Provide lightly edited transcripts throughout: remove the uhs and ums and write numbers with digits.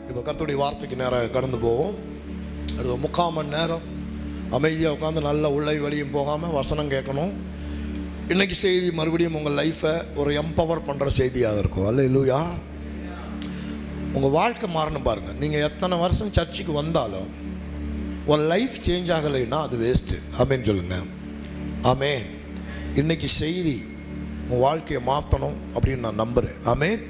இப்போ கர்த்தருடைய வார்த்தைக்கு நேரம் கடந்து போவோம். அது 3/4 மணி நேரம் அமைதியாக உட்காந்து நல்லா உள்ளே வெளியும் போகாமல் வசனம் கேட்கணும். இன்றைக்கி செய்தி மறுபடியும் உங்கள் லைஃப்பை ஒரு எம்பவர் பண்ணுற செய்தியாக இருக்கும். அல்லேலூயா. உங்கள் வாழ்க்கை மாறணும் பாருங்கள். நீங்கள் எத்தனை வருஷம் சர்ச்சுக்கு வந்தாலும் ஒரு லைஃப் சேஞ்ச் ஆகலைன்னா அது வேஸ்ட்டு. ஆமேன்னு சொல்லுங்கள். ஆமேன். இன்றைக்கி செய்தி உங்கள் வாழ்க்கையை மாற்றணும் அப்படின்னு நான் நம்புகிறேன். ஆமேன்.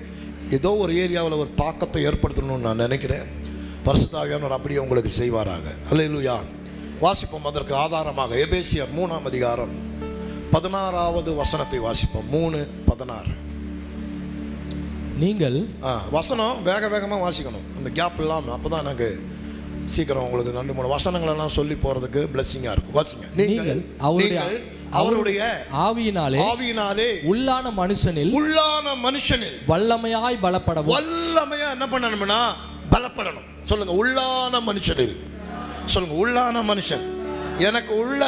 ஏதோ ஒரு ஏரியாவில் ஒரு தாக்கத்தை ஏற்படுத்தணும்னு நான் நினைக்கிறேன். பரிசுத்த ஆவியானவர் அப்படியே உங்களுக்கு செய்வாராக. அல்லேலூயா. வாசிப்போம். அதற்கு ஆதாரமாக எபேசியர் 3ஆம் அதிகாரம் 16வது வசனத்தை வாசிப்போம். 3:16. நீங்கள் வசனம் வேகமாக வாசிக்கணும், அந்த கேப் இல்லாமல். அப்போ தான் எனக்கு சீக்கிரம் உங்களுக்கு 2-3 வசனங்களெல்லாம் சொல்லி போகிறதுக்கு பிளெஸிங்காக இருக்கும். வாசிங்க. நீங்கள் அவருடைய ஆவியினாலே உள்ளான மனுஷனில் வல்லமையாய் பலப்படவும். வல்லமையா என்ன பண்ணணும்னா பலப்படணும். சொல்லுங்க, உள்ளான மனுஷனில். சொல்லுங்க, உள்ளான மனுஷன். எனக்கு உள்ள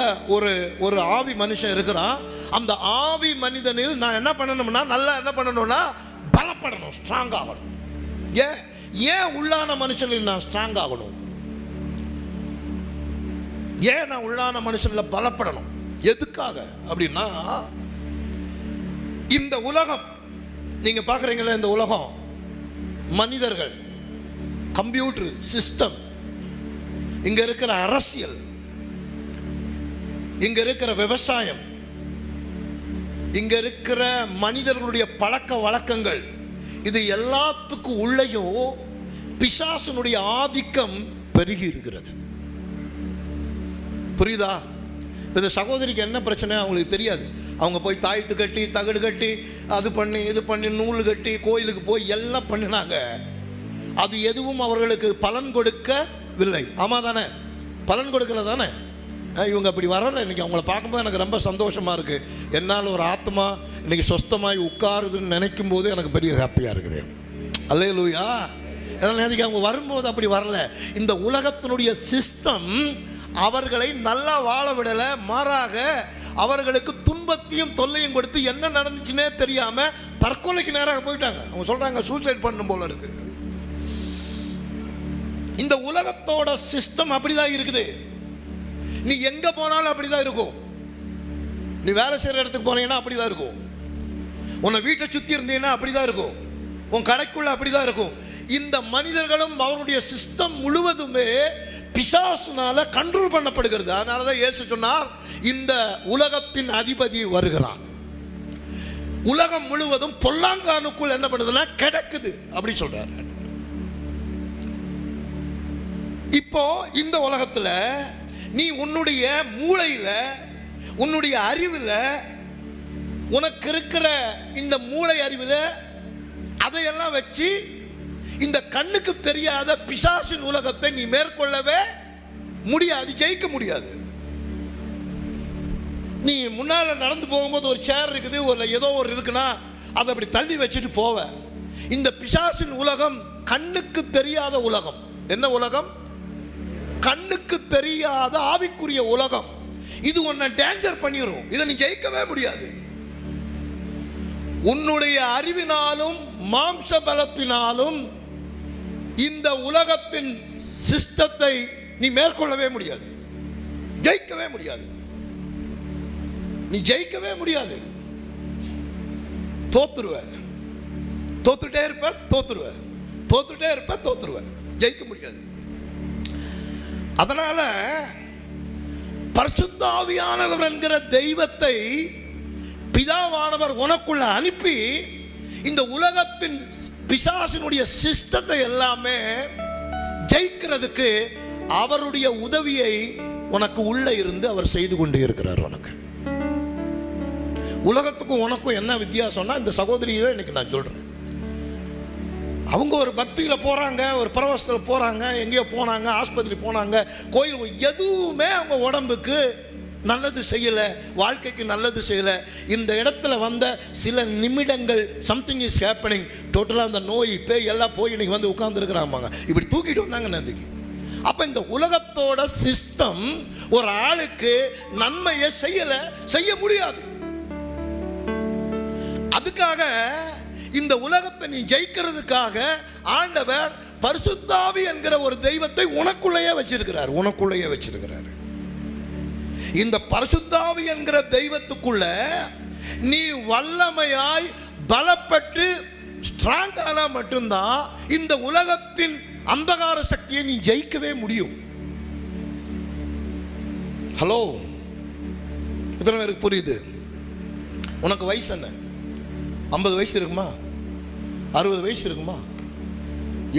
ஒரு ஆவி மனுஷன் இருக்கிறான். அந்த ஆவி மனிதனில் நான் என்ன பண்ணணும்னா நல்லா என்ன பண்ணணும்னா பலப்படணும், ஸ்ட்ராங் ஆகணும். ஏன் உள்ளான மனுஷனில் நான் ஸ்ட்ராங் ஆகணும்? ஏன் நான் உள்ளான மனுஷனில் பலப்படணும்? எதுக்காக அப்படின்னா, இந்த உலகம் நீங்க பார்க்குறீங்களே, இந்த உலகம், மனிதர்கள், கம்ப்யூட்டர் சிஸ்டம், இங்க இருக்கிற அரசியல், இங்க இருக்கிற விவசாயம், இங்க இருக்கிற மனிதர்களுடைய பழக்க வழக்கங்கள், இது எல்லாத்துக்கும் உள்ளேயும் பிசாசனுடைய ஆதிக்கம் பெருகி இருக்கிறது. புரியுதா? இந்த சகோதரிக்கு என்ன பிரச்சனை அவங்களுக்கு தெரியாது. அவங்க போய் தாயத்து கட்டி, தகடு கட்டி, அது பண்ணி இது பண்ணி, நூல் கட்டி, கோயிலுக்கு போய் எல்லாம் பண்ணினாங்க. அது எதுவும் அவர்களுக்கு பலன் கொடுக்கவில்லை. ஆமாம் தானே? பலன் கொடுக்கல தானே? இவங்க அப்படி வரல. இன்றைக்கி அவங்கள பார்க்கும்போது எனக்கு ரொம்ப சந்தோஷமாக இருக்குது. என்னால் ஒரு ஆத்மா இன்றைக்கி சொஸ்தமாகி உட்காருதுன்னு நினைக்கும் போது எனக்கு பெரிய ஹாப்பியாக இருக்குது. அல்லேலூயா. ஏன்னா நேற்றுக்கு அவங்க வரும்போது அப்படி வரல. இந்த உலகத்தினுடைய சிஸ்டம் அவர்களை நல்லா வாழ விடலை. மாறாக அவர்களுக்கு துன்பத்தையும் தொல்லையும் கொடுத்து என்ன நடந்துச்சுன்னே தெரியாமல் தற்கொலைக்கு நேராக போயிட்டாங்க. அவங்க சொல்கிறாங்க சூசைட் பண்ணும் போல இருக்கு. இந்த உலகத்தோட சிஸ்டம் அப்படிதான் இருக்குது. நீ எங்க போனாலும் அப்படிதான் இருக்கும். நீ வேலை செய்யற இடத்துக்கு போனீங்கன்னா அப்படிதான் இருக்கும். உன்னை வீட்டை சுற்றி இருந்தீங்கன்னா அப்படிதான் இருக்கும். உன் கடைக்குள்ள அப்படிதான் இருக்கும். இந்த மனிதர்களும் அவருடைய சிஸ்டம் முழுவதுமே பிசாசுனால கண்ட்ரோல் பண்ணப்படுகிறது. அதனால தான் இயேசு சொன்னார், இந்த உலகத்தின் அதிபதி வருகிறான், உலகம் முழுவதும் பொல்லாங்கானுக்குள் என்ன பண்ணுதுன்னா கிடக்குது அப்படி சொல்றாரு. இப்போ இந்த உலகத்துல நீ உன்னுடைய மூளையில, உன்னுடைய அறிவில், உனக்கு இருக்கிற இந்த மூளை அறிவில் அதையெல்லாம் வச்சு இந்த கண்ணுக்கு தெரியாத பிசாசின் உலகத்தை நீ மேற்கொள்ளவே முடியாது, ஜெயிக்க முடியாது. நீ முன்னால நடந்து போகும்போது ஒரு சேர் இருக்குது, ஒரு ஏதோ ஒரு இருக்குன்னா அதை அப்படி தள்ளி வச்சுட்டு போவ. இந்த பிசாசின் உலகம் கண்ணுக்கு தெரியாத உலகம். என்ன உலகம்? கண்ணுக்கு தெரியாத ஆவிக்குரிய உலகம். இது உன்னை டேஞ்சர் பண்ணிரும். இதை நீ ஜெயிக்கவே முடியாது. உன்னுடைய அறிவினாலும் மாம்ச பலத்தினாலும் இந்த உலகத்தின் சிஸ்டத்தை நீ மேற்கொள்ளவே முடியாது, ஜெயிக்கவே முடியாது. நீ ஜெயிக்கவே முடியாது. தோத்துருவ. தோத்துட்டே இருப்ப, தோத்துருவ. தோத்துட்டே இருப்ப, தோத்துருவ. ஜெயிக்க முடியாது. அதனால பரிசுத்த ஆவியானவர் என்கிற தெய்வத்தை பிதாவானவர் உனக்குள்ள அனுப்பி இந்த உலகத்தின் பிசாசினுடைய சிஸ்டத்தை எல்லாமே ஜெயிக்கிறதுக்கு அவருடைய உதவியை உனக்கு உள்ள இருந்து அவர் செய்து கொண்டே இருக்கிறார். உனக்கு உலகத்துக்கும் உனக்கும் என்ன வித்தியாசம்னா, இந்த சகோதரியே இன்னைக்கு நான் சொல்றேன். அவங்க ஒரு பக்தியில் போகிறாங்க, ஒரு பரவசத்தில் போகிறாங்க, எங்கேயோ போனாங்க, ஆஸ்பத்திரி போனாங்க, கோயில், எதுவுமே அவங்க உடம்புக்கு நல்லது செய்யலை, வாழ்க்கைக்கு நல்லது செய்யலை. இந்த இடத்துல வந்த சில நிமிடங்கள் சம்திங் இஸ் ஹேப்பனிங், டோட்டலாக அந்த நோய் பேய் எல்லாம் போய் இன்னைக்கு வந்து உட்கார்ந்துருக்கிறாங்க. இப்படி தூக்கிட்டு வந்தாங்க நந்திக்கு. அப்போ இந்த உலகத்தோட சிஸ்டம் ஒரு ஆளுக்கு நன்மையை செய்ய முடியாது. அதுக்காக இந்த உலகத்தை நீ ஜெயிக்கிறதுக்காக ஆண்டவர் பரிசுத்த ஆவி என்கிற ஒரு தெய்வத்தை உனக்குள்ளேயே வச்சிருக்கிறார். இந்த பரிசுத்த ஆவி என்கிற தெய்வத்துக்குள்ள நீ வல்லமையாய் பலப்பட்டு ஸ்ட்ராங் ஆனா மட்டும்தான் இந்த உலகத்தின் அந்தகார சக்தியை நீ ஜெயிக்கவே முடியும். ஹலோ, எத்தனை பேருக்கு புரியுது? உனக்கு வயசு என்ன? 50 வயசு இருக்குமா? 60 வயசு இருக்குமா?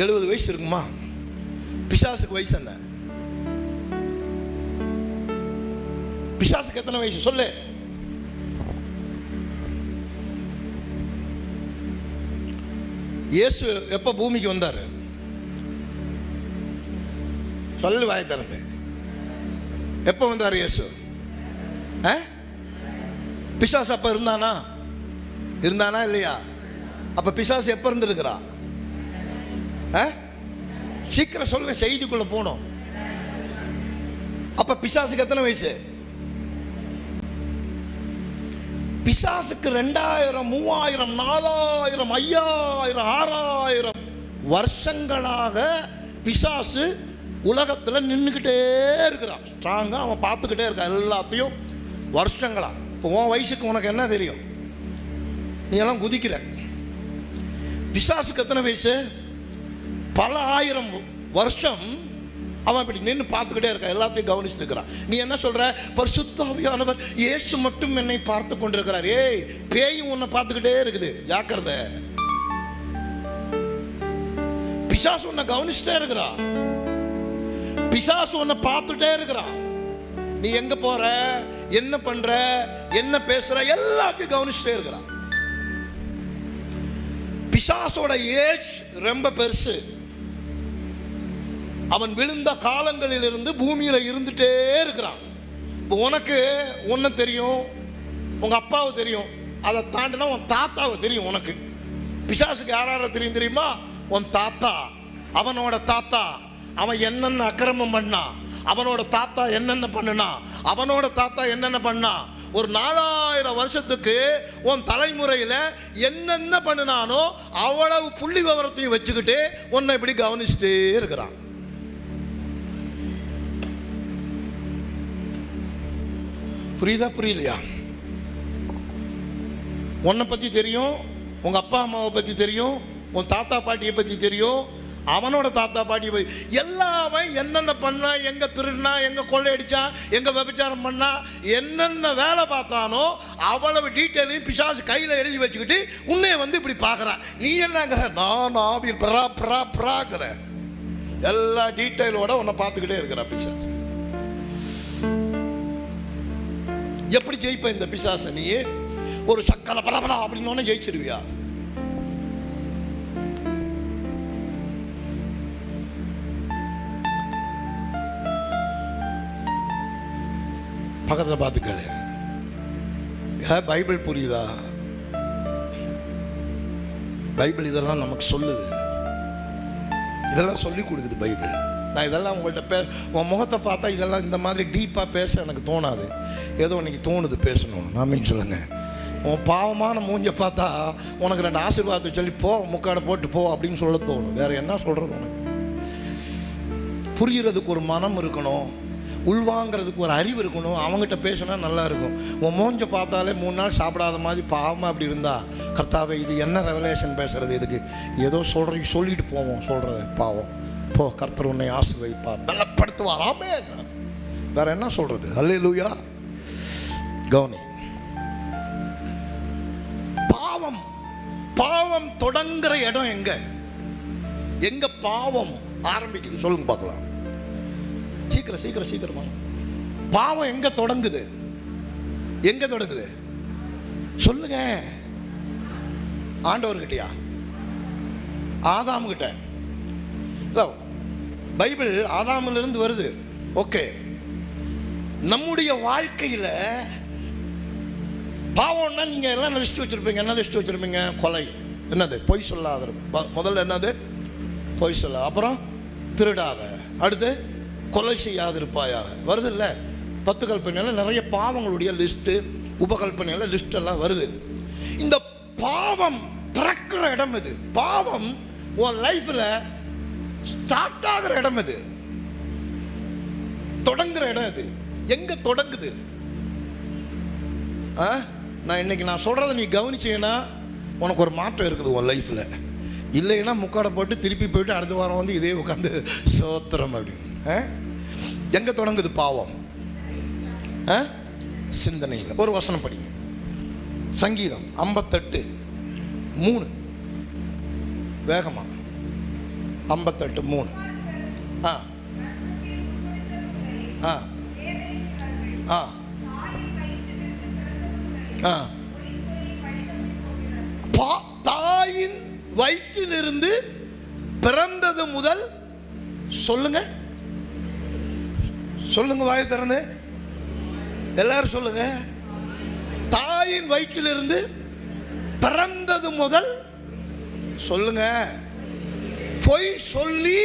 70 வயசு இருக்குமா? பிசாசுக்கு வயசு என்ன? பிசாசுக்கு எத்தனை வயசு சொல்லு? இயேசு எப்ப பூமிக்கு வந்தாரு? சொல்லு வாயை திறந்து. எப்ப வந்தாரு இயேசு? பிசாசு அப்ப இருந்தானா இல்லையா? அப்ப பிசாசு எப்ப இருந்திருக்கிறா? சீக்கிரம் சொல்லுங்க, செய்திக்குள்ள போனோம். அப்ப பிசாசுக்கு எத்தனை வயசு? பிசாசுக்கு 2000, 3000, 4000, 5000, 6000 வருஷங்களாக பிசாசு உலகத்தில் நின்றுக்கிட்டே இருக்கிறான். ஸ்ட்ராங்காக அவன் பார்த்துக்கிட்டே இருக்கான் எல்லாத்தையும் வருஷங்களா. இப்போ உன் வயசுக்கு உனக்கு என்ன தெரியும்? நீ எல்லாம் குதிக்கிற. பிசாசுக்கு எத்தனை வயசு? பல 1000 வருஷம் அவன் இப்படி நின்று பார்த்துக்கிட்டே இருக்கான், எல்லாத்தையும் கவனிச்சுட்டு இருக்கிறான். நீ என்ன சொல்ற? பரிசுத்த ஆவியானவர் இயேசு மட்டும் என்னை பார்த்து கொண்டிருக்கிறார். ஏய், பேயும் உன்னை பார்த்துக்கிட்டே இருக்குது, ஜாக்கிரதை. பிசாசு உன்னை கவனிச்சுட்டே இருக்கிறான், பிசாசு உன்னை பார்த்துட்டே இருக்கிறான். நீ எங்க போற, என்ன பண்ற, என்ன பேசுற, எல்லாத்தையும் கவனிச்சுட்டே இருக்கிறான். பிசாசோட ஏஜ் ரொம்ப பெருசு. அவன் விழுந்த காலங்களில் இருந்து பூமியில இருந்துட்டே இருக்கிறான். இப்போ உனக்கு ஒன்று தெரியும், உங்க அப்பாவை தெரியும், அதை தாண்டினா உன் தாத்தாவை தெரியும். உனக்கு பிசாசுக்கு யாரார தெரியும் தெரியுமா? உன் தாத்தா, அவனோட தாத்தா, அவன் என்னென்ன அக்கிரமம் பண்ணா, அவனோட தாத்தா என்னென்ன பண்ணுனா, அவனோட தாத்தா என்னென்ன பண்ணா, ஒரு 4000 வருஷத்துக்கு உன் தலைமுறையில் என்னென்ன பண்ணினானோ அவ்வளவு புள்ளி விவரத்தையும் வச்சுக்கிட்டு உன்னை இப்படி கவனிச்சுட்டே இருக்கிறான். புரியுதா புரியலையா? உன்னை பற்றி தெரியும், உங்கள் அப்பா அம்மாவை பற்றி தெரியும், உன் தாத்தா பாட்டியை பற்றி தெரியும், அவனோட தாத்தா பாட்டியை பற்றி, எல்லாமே என்னென்ன பண்ணா, எங்கே திருடினா, எங்கே கொள்ளையடிச்சா, எங்கே விபச்சாரம் பண்ணா, என்னென்ன வேலை பார்த்தானோ அவ்வளவு டீட்டெயிலையும் பிசாசு கையில் எழுதி வச்சுக்கிட்டு உன்னை வந்து இப்படி பார்க்குறான். நீ என்னங்கிற? நான் ஆவி பிரா பிரா பிராங்கிற எல்லா டீட்டெயிலோட உன்னை பார்த்துக்கிட்டே இருக்கிற பிசாசு. எப்படி ஜெயிப்ப இந்த பிசாசை? நீ ஒரு சக்கல பலபலா அப்படின்னு ஜெயிச்சிருவியா? பக்கத்துல பார்த்து கேளு, பைபிள் புரியுதா? பைபிள் இதெல்லாம் நமக்கு சொல்லுது, இதெல்லாம் சொல்லி கொடுக்குது பைபிள். நான் இதெல்லாம் உங்கள்கிட்ட உன் முகத்தை பார்த்தா இதெல்லாம் இந்த மாதிரி டீப்பாக பேச எனக்கு தோணாது. ஏதோ இன்னைக்கு தோணுது பேசணும். நாமீன் சொல்லுங்க. உன் பாவமான மூஞ்சை பார்த்தா உனக்கு 2 ஆசீர்வாதத்தை சொல்லி போ, முக்காடை போட்டு போ அப்படின்னு சொல்ல தோணும். வேற என்ன சொல்றது? உனக்கு புரிகிறதுக்கு ஒரு மனம் இருக்கணும், உள்வாங்கிறதுக்கு ஒரு அறிவு இருக்கணும். அவங்ககிட்ட பேசினா நல்லா இருக்கும். உன் மூஞ்சை பார்த்தாலே 3 நாள் சாப்பிடாத மாதிரி பாவமாக அப்படி இருந்தா, கர்த்தாவே இது என்ன ரெவலேஷன் பேசுறது, இதுக்கு ஏதோ சொல்லிட்டு போவோம், சொல்றது பாவம். போ, கர்த்தர் உன்னை ஆசீர்வதிப்பார், பலப்படுத்துவார். ஆமென். வேற என்ன சொல்றது? அல்லேலூயா. கவனி, பாவம் தொடங்குற இடம் எங்க? எங்க பாவம் ஆரம்பிக்குது சொல்லுங்க பார்க்கலாம். சீக்கிரமா. பாவம் எங்க தொடங்குது? எங்க தொடங்குது சொல்லுங்க. ஆண்டவர்கிட்டயா? ஆதாம் கிட்ட? பைபிள் ஆதாமிலிருந்து வருது. ஓகே, நம்முடைய வாழ்க்கையில பாவம்னா நீங்க எல்லாம் லிஸ்ட் வச்சிருப்பீங்க. என்ன லிஸ்ட் வச்சிருப்பீங்க? கொலை, என்னது? பொய் சொல்லாத. முதல்ல என்னது? பொய் சொல்ல. அப்புறம் திருடாத. அடுத்து கொலை செய்யாதிருப்பாயாக. வருது இல்லை? 10 கல்பனையில நிறைய பாவங்களுடைய லிஸ்ட்டு, உபகல்பனையில லிஸ்ட் எல்லாம் வருது. இந்த பாவம் பிறக்கிற இடம் இது. பாவம் உன் லைஃப்ல ஸ்டார்ட் ஆகிற இடம் இது, தொடங்குற இடம் இது. எங்க தொடங்குது? நான் இன்னைக்கு நான் சொல்றதை நீ கவனிச்சீங்கன்னா உனக்கு ஒரு மாற்றம் இருக்குது உன் லைஃப்ல. இல்லைன்னா முக்காடை போட்டு திருப்பி போயிட்டு அடுத்த வாரம் வந்து இதே உட்காந்து சோத்திரம் அப்படின்னு. எங்க தொடங்குது பாவம்? சிந்தனையில். ஒரு வசனம் படிங்க, சங்கீதம் 58:3. வேகமா 58:3. தாயின் வயிற்றிலிருந்து பிறந்தது முதல், சொல்லுங்க சொல்லுங்க, வாயை திறந்து எல்லாரும் சொல்லுங்க. தாயின் வயிற்றிலிருந்து பிறந்தது முதல், சொல்லுங்க, பொய் சொல்லி,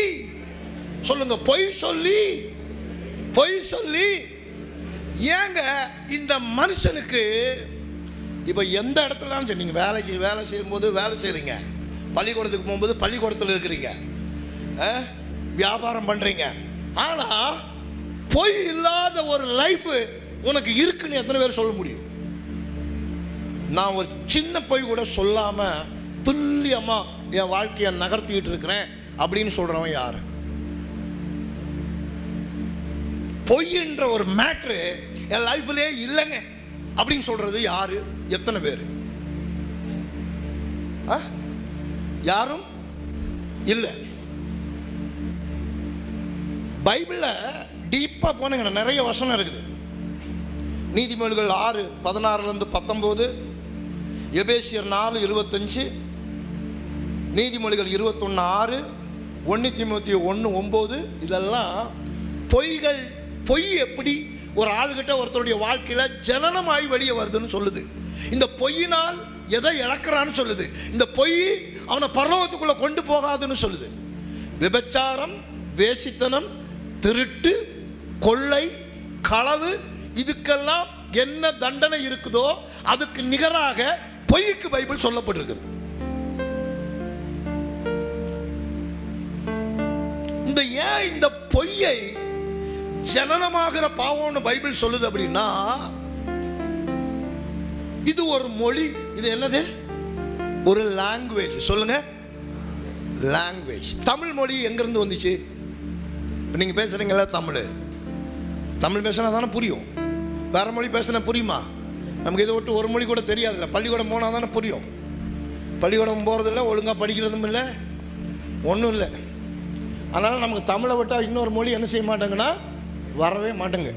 சொல்லுங்க, பொய் சொல்லி, பொய் சொல்லி. ஏங்க இந்த மனுஷனுக்கு இப்போ எந்த இடத்துலன்னு சரி, நீங்கள் வேலை செய்யும்போது வேலை செய்கிறீங்க, பள்ளிக்கூடத்துக்கு போகும்போது பள்ளிக்கூடத்தில் இருக்கிறீங்க, வியாபாரம் பண்ணுறீங்க, ஆனால் பொய் இல்லாத ஒரு லைஃப் உனக்கு இருக்குன்னு எத்தனை பேர் சொல்ல முடியும்? நான் ஒரு சின்ன பொய் கூட சொல்லாமல் துல்லியமாக என் வாழ்க்கையை நகர்த்திக்கிட்டு இருக்கிறேன் அப்படின்னு சொல்கிறவன் யார்? பொய்ன்ற ஒரு மேட்ரு என் லைஃப்லேயே இல்லைங்க அப்படின்னு சொல்றது யாரு? எத்தனை பேர்? யாரும் இல்லை. பைபிள்ல டீப்பா போனீங்கன்னா நிறைய வசனம் இருக்குது. நீதிமொழிகள் 6:16-19, எபேசியர் 4:25, நீதிமொழிகள் 21:6, 1 தீமோத்தேயு 1:9. இதெல்லாம் பொய்கள். பொய் எப்படி ஒரு ஆளுகிட்ட ஒருத்தருடைய வாழ்க்கையில ஜனனமாய் வெளியே வருதுன்னு சொல்லுது. இந்த பொய்யினால் எதை இழக்கிறான்னு சொல்லுது. இந்த பொய் அவனை பரலோகத்துக்குள்ள கொண்டு போகாதுன்னு சொல்லுது. விபச்சாரம், வேசித்தனம், திருட்டு, கொள்ளை, களவு, இதுக்கெல்லாம் என்ன தண்டனை இருக்குதோ அதுக்கு நிகராக பொய்க்கு பைபிள் சொல்லப்பட்டிருக்கிறது. இந்த பொய்யை ஜனனமாகிற பாவம்னு பைபிள் சொல்லுது அப்படின்னா, இது ஒரு மொழி. இது என்னது? ஒரு லாங்குவேஜ். சொல்லுங்க, லாங்குவேஜ். தமிழ் மொழி எங்கிருந்து வந்துச்சு? இப்போ நீங்கள் பேசுறீங்களா தமிழ்? தமிழ் பேசினா தானே புரியும். வேற மொழி பேசினா புரியுமா? நமக்கு இதை விட்டு ஒரு மொழி கூட தெரியாதுல்ல. பள்ளிக்கூடம் போனால் தானே புரியும். பள்ளிக்கூடம் போகிறதில்ல, ஒழுங்காக படிக்கிறதும் இல்லை, ஒன்றும் இல்லை. அதனால் நமக்கு தமிழை விட்டால் இன்னொரு மொழி என்ன செய்ய மாட்டாங்கன்னா வரவே மாட்டேங்க.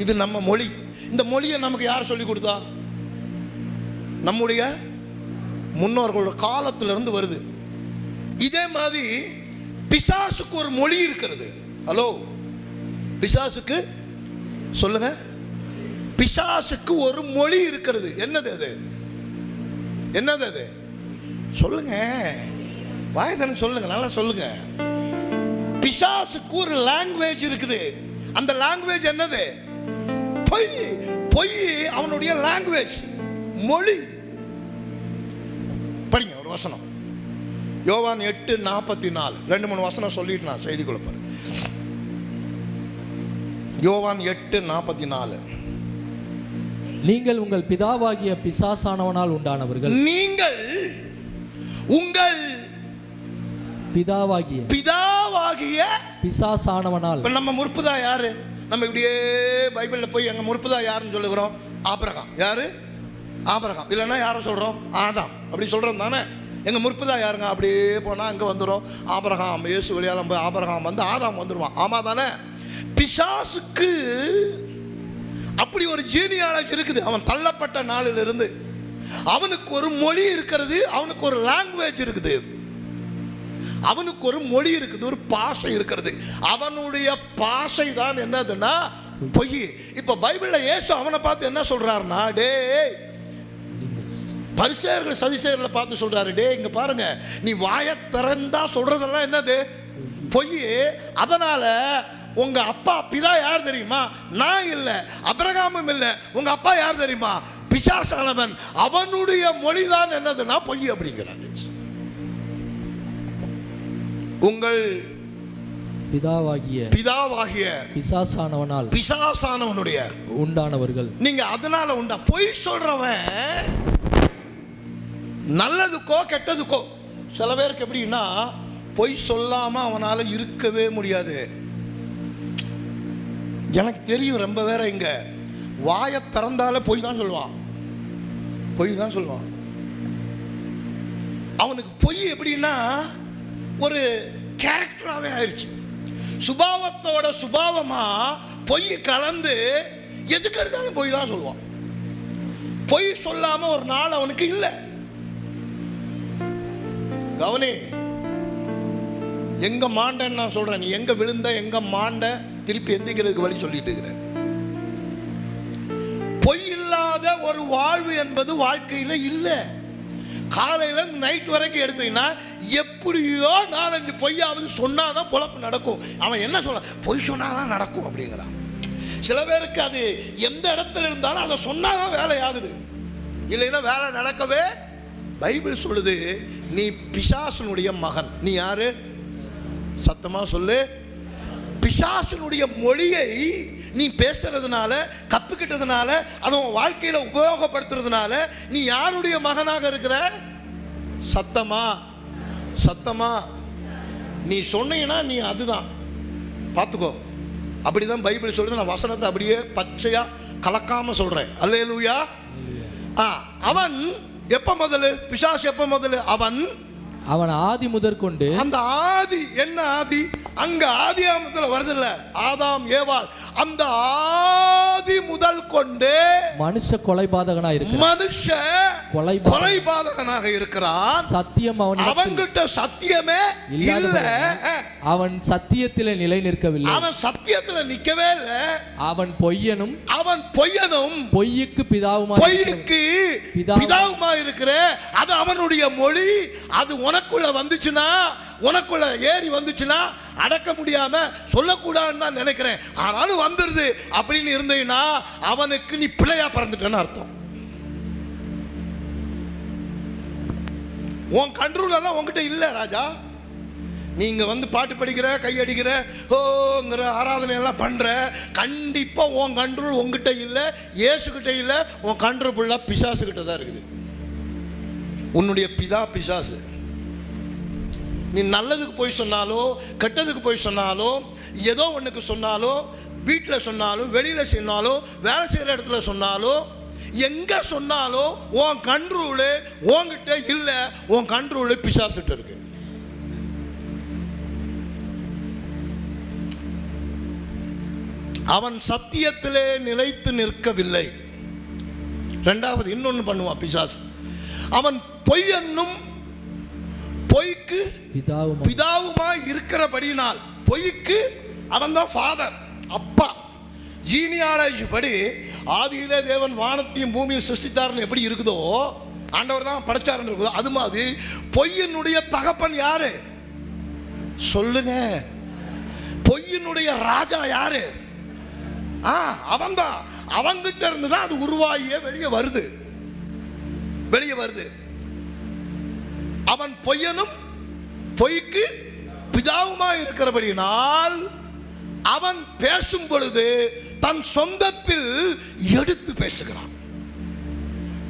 இது நம்ம மொழி. இந்த மொழியை நமக்கு யார் சொல்லி கொடுத்தா? நம்முடைய முன்னோர்களோட காலத்திலிருந்து வருது. இதே மாதிரி பிசாசுக்கு ஒரு மொழி இருக்கிறது. ஹலோ, பிசாசுக்கு சொல்லுங்க, பிசாசுக்கு ஒரு மொழி இருக்கிறது. என்னது அது? என்னது அது? சொல்லுங்க, வாய்தானே சொல்லுங்க, நல்லா சொல்லுங்க. பிசாசுக்கு ஒரு லாங்குவேஜ் இருக்குது. அந்த லாங்குவேஜ் என்னது? பொய். பொய் அவனுடைய லாங்குவேஜ், மொழி. படிங்க ஒரு வசனம், யோவான் 8:44. 2-3 வசனம் சொல்லிட்டு நான் செய்தி கொடுப்பேன். யோவான் 8:44. நீங்கள் உங்கள் பிதாவாகிய பிசாசானவனால் உண்டானவர்கள். நீங்கள் உங்கள் பிதாவாகிய பிசாசானவனால். இப்ப நம்ம முற்புதா யாரு? நம்ம இப்படியே பைபிள்ல போய் எங்க முற்புதா யாருன்னு சொல்லுகிறோம்? ஆபிரகாம். யாரு? ஆபிரகாம். இல்லைன்னா யாரை சொல்றோம்? ஆதாம். அப்படி சொல்றோம் தானே. எங்க முற்புதா யாருங்க? அப்படியே போனா அங்க வந்துடும் ஆபிரகாம். இயேசு வழியால போய் ஆபிரகாம் வந்து ஆதாம் வந்துடுவான். ஆமா தானே? பிசாசுக்கு அப்படி ஒரு ஜீனியாலஜி இருக்குது. அவன் தள்ளப்பட்ட நாளிலிருந்து அவனுக்கு ஒரு மொழி இருக்கிறது, அவனுக்கு ஒரு லாங்குவேஜ் இருக்குது, அவனுக்கு ஒரு மொழி இருக்குது, ஒரு பாஷை இருக்கிறது. அவனுடைய பாஷை தான் என்னதுன்னா பொய். இப்ப பைபிள்ல இயேசு அவனை பார்த்து என்ன சொல்றாருன்னா, டே பரிசேயர்கள் சதிசேயர்களை பார்த்து சொல்றாரு, டே இங்க பாருங்க, நீ வாயை திறந்தா சொல்றதெல்லாம் என்னது? பொய். அதனால உங்க அப்பா பிதா யார் தெரியுமா? நான் இல்ல, அபிரகாமும் இல்ல. உங்க அப்பா யார் தெரியுமா? பிசாசானவன். அவனுடைய மொழிதான் என்னதுன்னா பொய் அப்படிங்கிறாரு. உங்கள் பிதாவாகிய பிசாசானவனுடைய உண்டானவர்கள். நீங்க அதனால உண்டா. பொய் சொல்றவன் நல்லதுக்கோ கெட்டதுக்கோ, சில பேருக்கு எப்படின்னா பொய் சொல்லாம அவனால இருக்கவே முடியாது. எனக்கு தெரியும் ரொம்ப பேர இங்க வாயை திறந்தால பொய் தான் சொல்லுவான், பொய் தான் சொல்லுவான். அவனுக்கு பொய் எப்படின்னா ஒரு கேரக்டராகவே ஆயிடுச்சு. சுபாவத்தோட சுபாவமா பொய் கலந்து எதுக்கு எடுத்தாலும் பொய் தான் சொல்லுவான். பொய் சொல்லாம ஒரு நாள் அவனுக்கு இல்லை. கவனி, எங்க மாண்டன்னு நான் சொல்றேன், நீ எங்க விழுந்த எங்க மாண்ட திருப்பி எந்திக்கிறதுக்கு வழி சொல்லிட்டு இருக்கிறேன். பொய் இல்லாத ஒரு வாழ்வு என்பது வாழ்க்கையில இல்லை. காலையில நைட் வரைக்கும் எடுத்தீங்கன்னா எப்படியோ 4-5 பொய்யாவது சொன்னாதான் பொழப்பு நடக்கும். அவன் என்ன சொல்ல, பொய் சொன்னாதான் நடக்கும் அப்படிங்கிறான். சில பேருக்கு அது எந்த இடத்துல இருந்தாலும் அதை சொன்னாதான் வேலை ஆகுது, இல்லைன்னா வேலை நடக்கவே. பைபிள் சொல்லுது, நீ பிசாசனுடைய மகன். நீ யாரு? சத்தமா சொல்லு. பிசாசனுடைய மொழியை நீ பேசுறதுனால, கத்துக்கிட்டதுனால, அதை உன் வாழ்க்கையில உபயோகப்படுத்துறதுனால நீ யாருடைய மகனாக இருக்கிற? சத்தமா சத்தமா நீ சொன்னீங்கன்னா நீ அதுதான். பார்த்துக்கோ, அப்படிதான் பைபிள் சொல்றது. நான் வசனத்தை அப்படியே பச்சையா கலக்காம சொல்றேன். அல்லேலூயா. அவன் எப்ப முதல்ல? பிசாசு எப்ப முதல்ல? அவன் ஆதி முதற்கொண்டு. அந்த ஆதி என்ன ஆதி? அங்க ஆதியாமத்துல வருதில்ல, ஆதாம் ஏவாள். அந்த ஆதி முதல் கொண்டு மனுஷ கொலைபாதகனாக இருக்கிறான். மனுஷ கொலைபாதகனாக இருக்கிறான். சத்தியம் அவன்கிட்ட சத்தியமே இல்ல. அவன் சத்தியத்திலே நிலை நிற்கவில்லை. அவன் சத்தியத்துல நிக்கவே இல்லை. அவன் பொய்யனும் பொய்யுக்கு பிதாவுமா இருக்கிற. அது அவனுடைய மொழி. அது உனக்குள்ள வந்துச்சுன்னா, உனக்குள்ள ஏறி வந்துச்சுன்னா அடக்க முடியாம சொல்லக்கூடாதுன்னு தான் நினைக்கிறேன். ஆனாலும் வந்துருது அப்படின்னு இருந்தீங்கன்னா அவனுக்கு நீ பிள்ளையா பிறந்துட்டேன்னு அர்த்தம். உன் கண்ட்ரோல் எல்லாம் உன்கிட்ட இல்ல ராஜா. நீங்க வந்து பாட்டு படிக்கிற, கையடிக்கிற, ஓங்கிற ஆராதனை எல்லாம் பண்ற, கண்டிப்பா உன் கண்ட்ரோல் உங்ககிட்ட இல்ல, இயேசுகிட்ட இல்ல. உன் கண்ட்ரோல் ஃபுல்லா பிசாசு கிட்ட தான் இருக்குது. உன்னுடைய பிதா பிசாசு. நீ நல்லதுக்கு போய் சொன்னாலும், கெட்டதுக்கு போய் சொன்னாலும், ஏதோ ஒன்றுக்கு சொன்னாலும், வீட்டில் சொன்னாலும், வெளியில் சொன்னாலும், வேலை செய்கிற இடத்துல சொன்னாலும், எங்கே சொன்னாலும் உன் கண்ட்ரோலு உன்கிட்ட இல்லை. உன் கண்ட்ரோலு பிசாசுகிட்ட இருக்கு. அவன் சத்தியத்திலே நிலைத்து நிற்கவில்லை. ரெண்டாவது இன்னொன்று பண்ணுவான் பிசாசு. அவன் பொய்யன்னும் பொய்க்கு பிதாவுமா இருக்கிறபடினால், பொய்க்கு அவன் தான் ஃபாதர், அப்பா. ஜீனியாலஜி படி ஆதியிலே தேவன் வானத்தையும் பூமியும் சிருஷ்டித்தார்னு எப்படி இருக்குதோ, ஆண்டவர் தான் படைச்சாருன்னு இருக்குதோ, அது மாதிரி பொய்யினுடைய தகப்பன் யாரு சொல்லுங்க? பொய்யினுடைய ராஜா யாரு? அவன் தான். அவங்கிட்ட இருந்து தான் அது உருவாகிய வெளியே வருது. அவன் பொய்யனும் பொய்க்கு பிதாவுமா இருக்கிறபடினால் அவன் பேசும் பொழுது தன் சொந்தத்தில் எடுத்து பேசுகிறான்.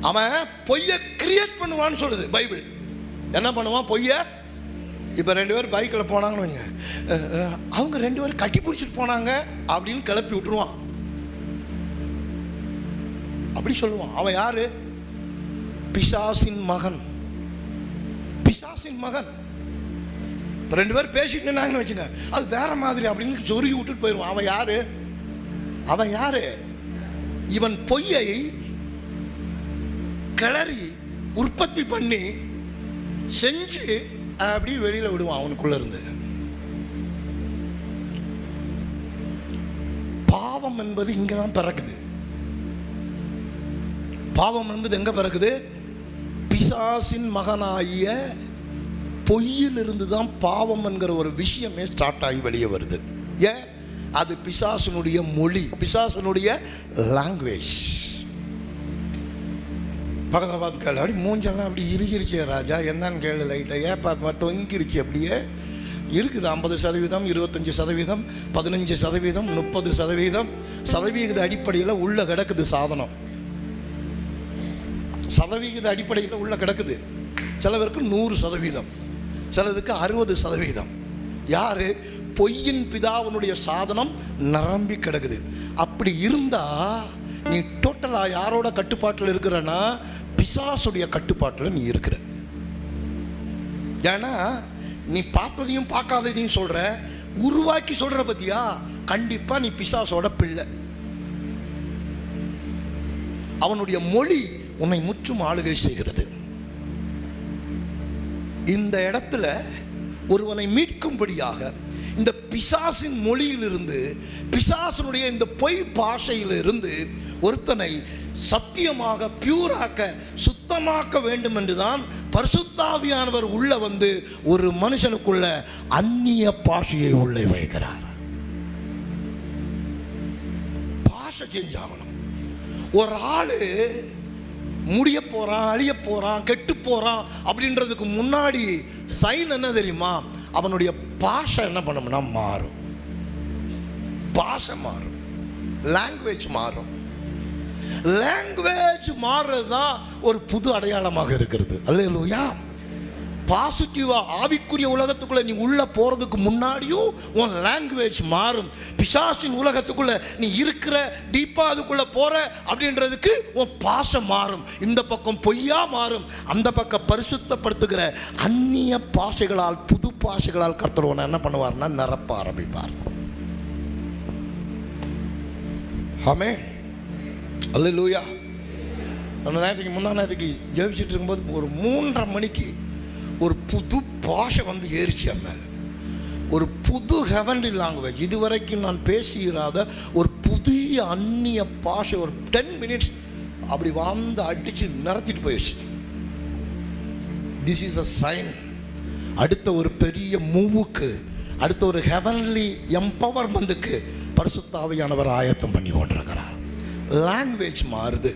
அவன் பொய்ய கிரியேட் பண்ணுவான்னு சொல்லுது பைபிள். என்ன பண்ணுவான்? பொய்ய. இப்ப 2 பேர் பைக்கில் போனாங்கன்னு வைங்க, அவங்க 2 பேரும் கட்டி பிடிச்சிட்டு போனாங்க அப்படின்னு கிளப்பி விட்டுருவான். அப்படி சொல்லுவான். அவன் யாரு? பிசாசின் மகன். பிசாசின் மகன். 2 பேர் பேசிட்டு இருந்தாங்கன்னு வச்சுங்க, அது வேற மாதிரி அப்படின்னு சொருகி விட்டுட்டு போயிடுவான். அவன் யாரு? இவன் பொய்யை கிளறி உற்பத்தி பண்ணி செஞ்சு அப்படி வெளியில விடுவான் அவனுக்குள்ள இருந்து. பாவம் என்பது இங்கதான் பிறக்குது. பாவம் என்பது எங்க பிறக்குது? பிசாசின் மகனாகிய பொய்யிலிருந்து தான் பாவம் என்கிற ஒரு விஷயமே ஸ்டார்ட் ஆகி வெளியே வருது. ஏன்? அது பிசாசனுடைய மொழி, பிசாசனுடைய லாங்குவேஜ். பக்கத்தில் பார்த்து கேளு, அப்படி மூஞ்செல்லாம் அப்படி இறுகிருச்சு ராஜா, என்னன்னு கேளு லைட்டாக. ஏப்பா தொங்கிருச்சு அப்படியே இருக்குது. 50%, 25%, 15%, 30% சதவிகித அடிப்படையில் உள்ள கிடக்குது சாதனம். சதவிகித அடிப்படையில் உள்ள கிடக்குது. சிலவருக்கு 100%, சிலருக்கு 60%. யாரு? பொய்யின் பிதாவினுடைய சாதனம் நிரம்பி கிடக்குது. அப்படி இருந்தா நீ டோட்டலா யாரோட கட்டுப்பாட்டில் இருக்கிறன்னா பிசாசுடைய கட்டுப்பாட்டில் நீ இருக்கிற. ஏன்னா நீ பார்த்ததையும் பார்க்காததையும் சொல்ற, உருவாக்கி சொல்ற பத்தியா, கண்டிப்பா நீ பிசாசோட பிள்ளை. அவனுடைய மொழி உன்னை முற்றும் ஆளுகை செய்கிறது. இந்த இடத்துல ஒருவனை மீட்கும்படியாக இந்த பிசாசின் மொழியிலிருந்து, பிசாசனுடைய இந்த பொய் பாஷையிலிருந்து ஒருத்தனை சத்தியமாக பியூராக்க, சுத்தமாக்க வேண்டும் என்றுதான் பரிசுத்தாவியானவர் உள்ள வந்து ஒரு மனுஷனுக்குள்ள அந்நிய பாஷையை உள்ளே வைக்கிறார். பாஷை சேஞ்ச் ஆகணும். ஒரு ஆளு முடிய போறான், அழிய போறான், கெட்டு போறான் அப்படின்றதுக்கு முன்னாடி சைன் என்ன தெரியுமா? அவனுடைய பாஷை என்ன பண்ணும்னா மாறும். பாஷை மாறும், லாங்குவேஜ் மாறும். லாங்குவேஜ் மாறுறது தான் ஒரு புது அடையாளமாக இருக்கிறது. அல்லேலூயா. பாசிட்டிவா ஆவிக்குரிய உலகத்துக்குள்ள நீ உள்ள போறதுக்கு முன்னாடியும் உன் லாங்குவேஜ் மாறும். பிசாசின் உலகத்துக்குள்ள நீ இருக்கிற டீப்பா அதுக்குள்ள போற அப்படின்றதுக்கு உன் பாசம் மாறும். இந்த பக்கம் பொய்யா மாறும், அந்த பக்கம் பரிசுத்தப்படுத்துகிற அந்நிய பாஷைகளால், புது பாஷைகளால் கர்த்தர் உன்னை என்ன பண்ணுவார்னா நிரப்ப ஆரம்பிப்பார். ஆமென். அல்லேலூயா. நேரத்துக்கு முந்தா நேரத்துக்கு ஜெபிச்சுட்டு இருக்கும்போது ஒரு 3:30 மணிக்கு ஒரு புது பாஷை வந்து ஏறிச்சு என் மேலே. ஒரு புது ஹெவன்லி லாங்குவேஜ், இதுவரைக்கும் நான் பேசிடாத ஒரு புதிய அந்நிய பாஷை. ஒரு 10 மினிட்ஸ் அப்படி வந்து அடிச்சு நிறத்திட்டு போயிடுச்சு. This is a sign. அடுத்த ஒரு பெரிய மூவுக்கு, அடுத்த ஒரு ஹெவன்லி எம்பவர்மெண்ட்டுக்கு பரிசுத்த ஆவியானவர் ஆயத்தம் பண்ணி கொண்டிருக்கிறார். லாங்குவேஜ் மாறுது.